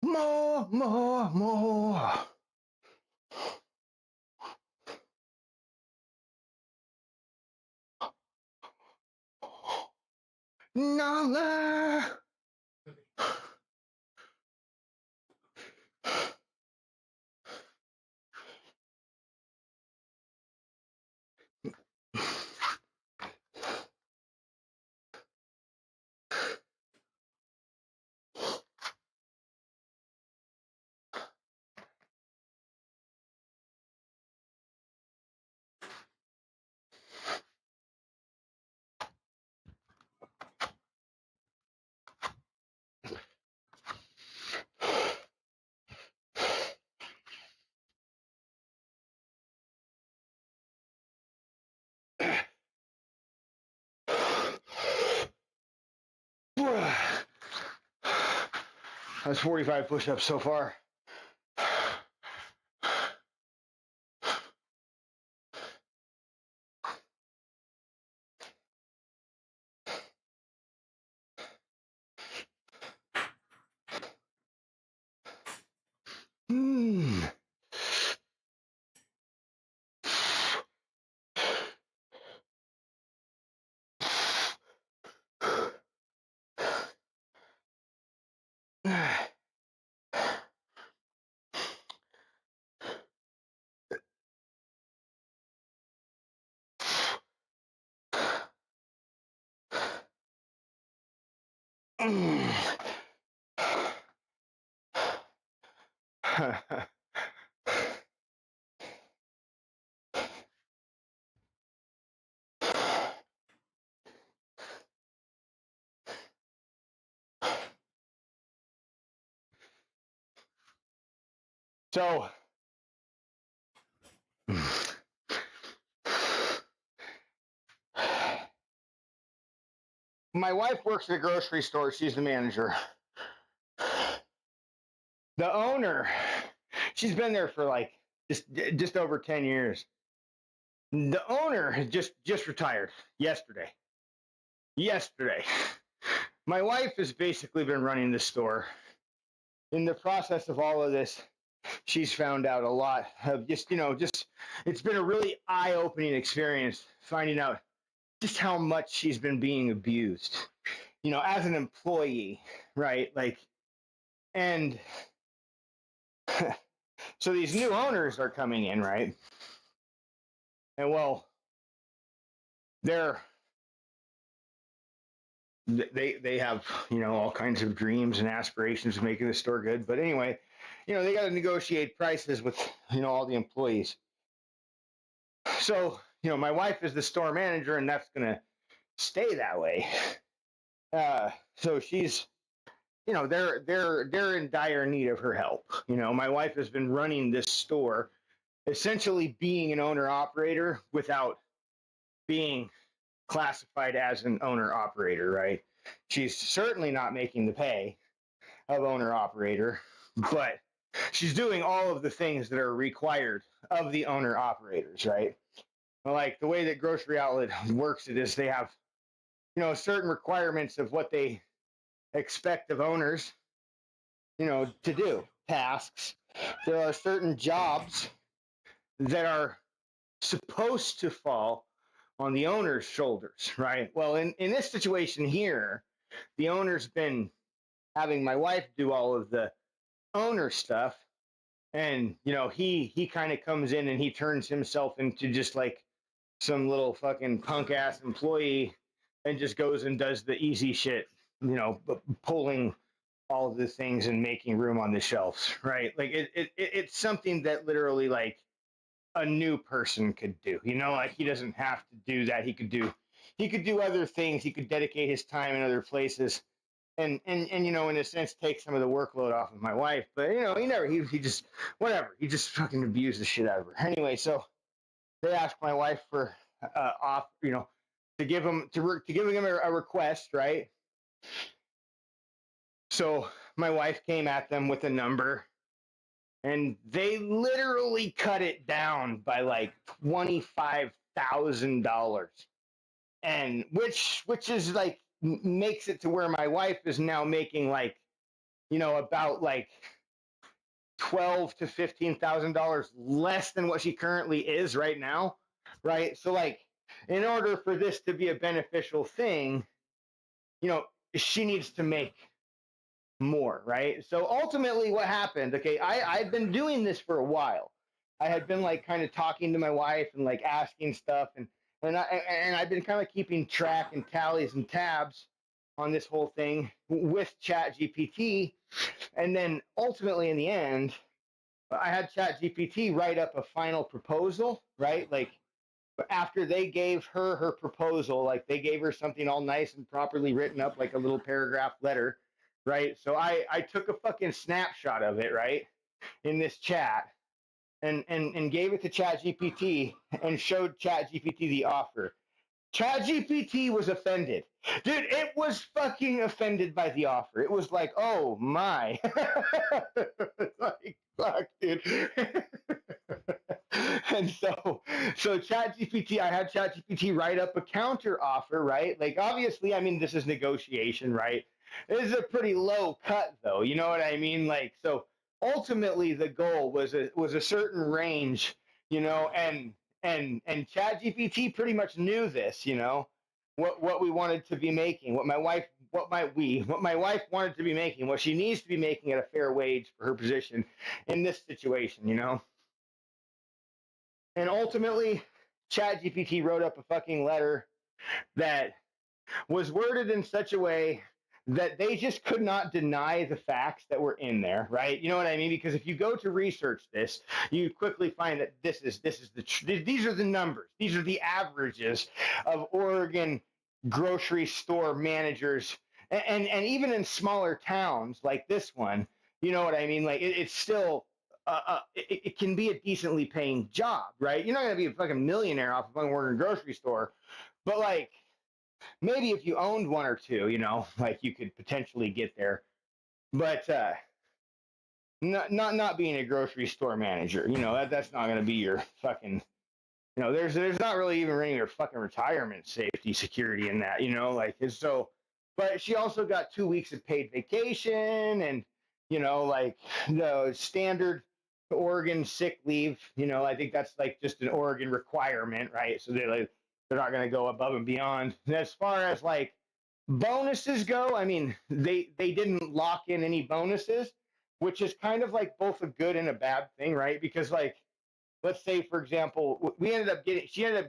More, more, more. Nala. That's 45 push-ups so far. Hmm. So, my wife works at a grocery store. She's the manager. The owner, she's been there for like just over 10 years. The owner has just retired yesterday. My wife has basically been running the store. In the process of all of this, she's found out a lot of just it's been a really eye-opening experience finding out just how much she's been being abused, as an employee, right? Like, and so these new owners are coming in, right? And well, they have all kinds of dreams and aspirations of making the store good. But anyway, they got to negotiate prices with all the employees. So my wife is the store manager, and that's gonna stay that way. So she's they're in dire need of her help. My wife has been running this store, essentially being an owner operator without being classified as an owner operator, right? She's certainly not making the pay of owner operator, but she's doing all of the things that are required of the owner operators, right? Like the way that Grocery Outlet works, it is they have certain requirements of what they expect of owners to do, tasks. There are certain jobs that are supposed to fall on the owner's shoulders, right? Well, in this situation here, the owner's been having my wife do all of the owner stuff, and he kind of comes in and he turns himself into just like some little fucking punk ass employee and just goes and does the easy shit, pulling all of the things and making room on the shelves, right? Like it's something that literally like a new person could do. Like he doesn't have to do that. He could do other things. He could dedicate his time in other places, and in a sense take some of the workload off of my wife. But he just whatever. He just fucking abused the shit out of her. Anyway, so they asked my wife for off, to give him a request, right? So my wife came at them with a number, and they literally cut it down by like $25,000, and which is like makes it to where my wife is now making like about like $12,000 to $15,000 less than what she currently is right now, right? So like, in order for this to be a beneficial thing, she needs to make more, right? So ultimately what happened, okay, I've been doing this for a while. I had been like kind of talking to my wife and like asking stuff, and I've been kind of keeping track and tallies and tabs on this whole thing with ChatGPT. And then ultimately in the end, I had ChatGPT write up a final proposal, right? Like after they gave her proposal, like they gave her something all nice and properly written up, like a little paragraph letter, right? So I took a fucking snapshot of it, right, in this chat, and gave it to ChatGPT and showed ChatGPT the offer. ChatGPT was offended. Dude, it was fucking offended by the offer. It was like, oh my. Like, fuck, dude. And so ChatGPT, I had ChatGPT write up a counter offer, right? Like, obviously, I mean, this is negotiation, right? This is a pretty low cut, though. You know what I mean? Like, so ultimately, the goal was a certain range, you know, and ChatGPT pretty much knew this, you know, what we wanted to be making, what my wife wanted to be making, what she needs to be making at a fair wage for her position in this situation, you know. And ultimately, ChatGPT wrote up a fucking letter that was worded in such a way that they just could not deny the facts that were in there, right? You know what I mean? Because if you go to research this, you quickly find that these are the numbers, these are the averages of Oregon grocery store managers, and even in smaller towns like this one, you know what I mean? Like it's still. It can be a decently paying job, right? You're not going to be a fucking millionaire off of fucking working a grocery store, but like maybe if you owned one or two, you know, like you could potentially get there. But not being a grocery store manager, you know, that's not going to be your fucking, you know, there's not really even any your fucking retirement safety security in that, you know, like and so. But she also got 2 weeks of paid vacation and, you know, like the standard Oregon sick leave, you know, I think that's like just an Oregon requirement, right? So they're not going to go above and beyond. And as far as like bonuses go, I mean, they didn't lock in any bonuses, which is kind of like both a good and a bad thing, right? Because like, let's say for example, she ended up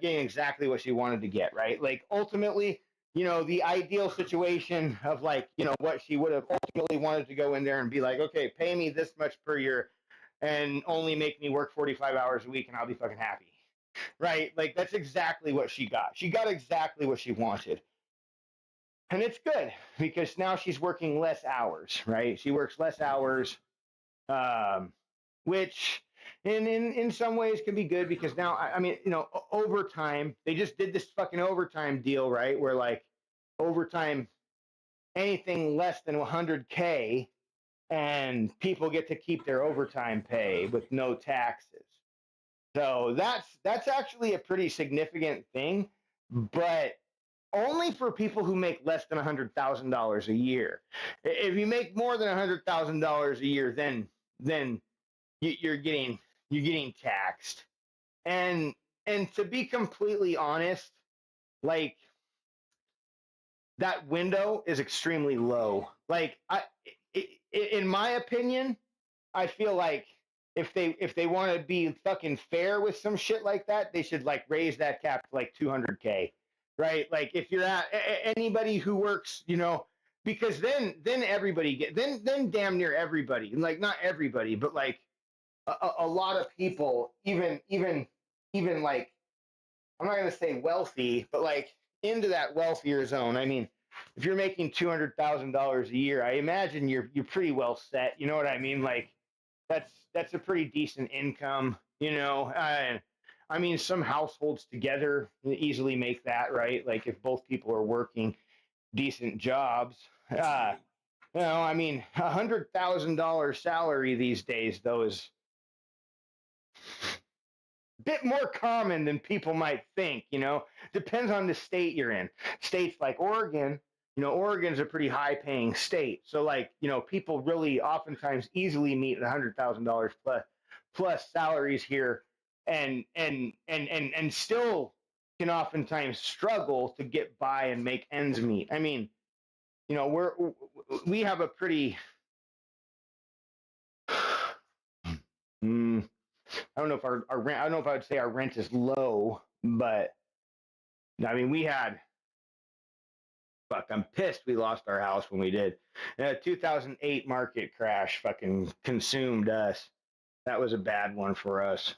getting exactly what she wanted to get, right? Like ultimately, you know, the ideal situation of like, you know, what she would have ultimately wanted to go in there and be like, okay, pay me this much per year and only make me work 45 hours a week and I'll be fucking happy. Right? Like that's exactly what she got. She got exactly what she wanted. And it's good because now she's working less hours, right? She works less hours, which in some ways can be good because now, I mean, you know, overtime, they just did this fucking overtime deal, right? Where like overtime, anything less than 100K and people get to keep their overtime pay with no taxes. So that's actually a pretty significant thing, but only for people who make less than $100,000 a year. If you make more than $100,000 a year, then you're getting taxed. And to be completely honest, like that window is extremely low. Like in my opinion, I feel like if they want to be fucking fair with some shit like that, they should like raise that cap to like 200K, right? Like if you're at anybody who works, you know, because then everybody then damn near everybody, like not everybody, but like a lot of people, even like I'm not gonna say wealthy, but like into that wealthier zone. I mean, if you're making $200,000 a year, I imagine you're pretty well set. You know what I mean? Like that's a pretty decent income. You know, I mean, some households together easily make that, right? Like if both people are working decent jobs. You know, I mean, $100,000 salary these days, though, is a bit more common than people might think. You know, depends on the state you're in. States like Oregon, you know, Oregon's a pretty high-paying state, so like, you know, people really oftentimes easily meet $100,000 plus salaries here, and still can oftentimes struggle to get by and make ends meet. I mean, you know, we have a pretty I don't know if our rent. I don't know if I would say our rent is low, but I mean we had. Fuck, I'm pissed we lost our house when we did. 2008 market crash fucking consumed us. That was a bad one for us,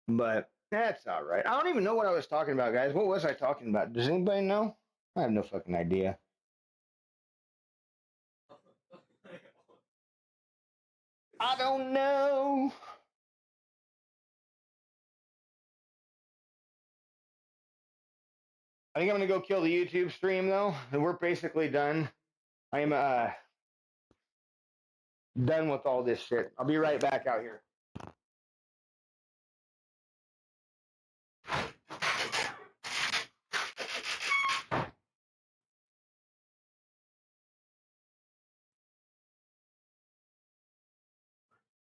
but that's all right. I don't even know what I was talking about, guys. What was I talking about? Does anybody know? I have no fucking idea. I don't know. I think I'm gonna go kill the YouTube stream though, and we're basically done. I am done with all this shit. I'll be right back out here.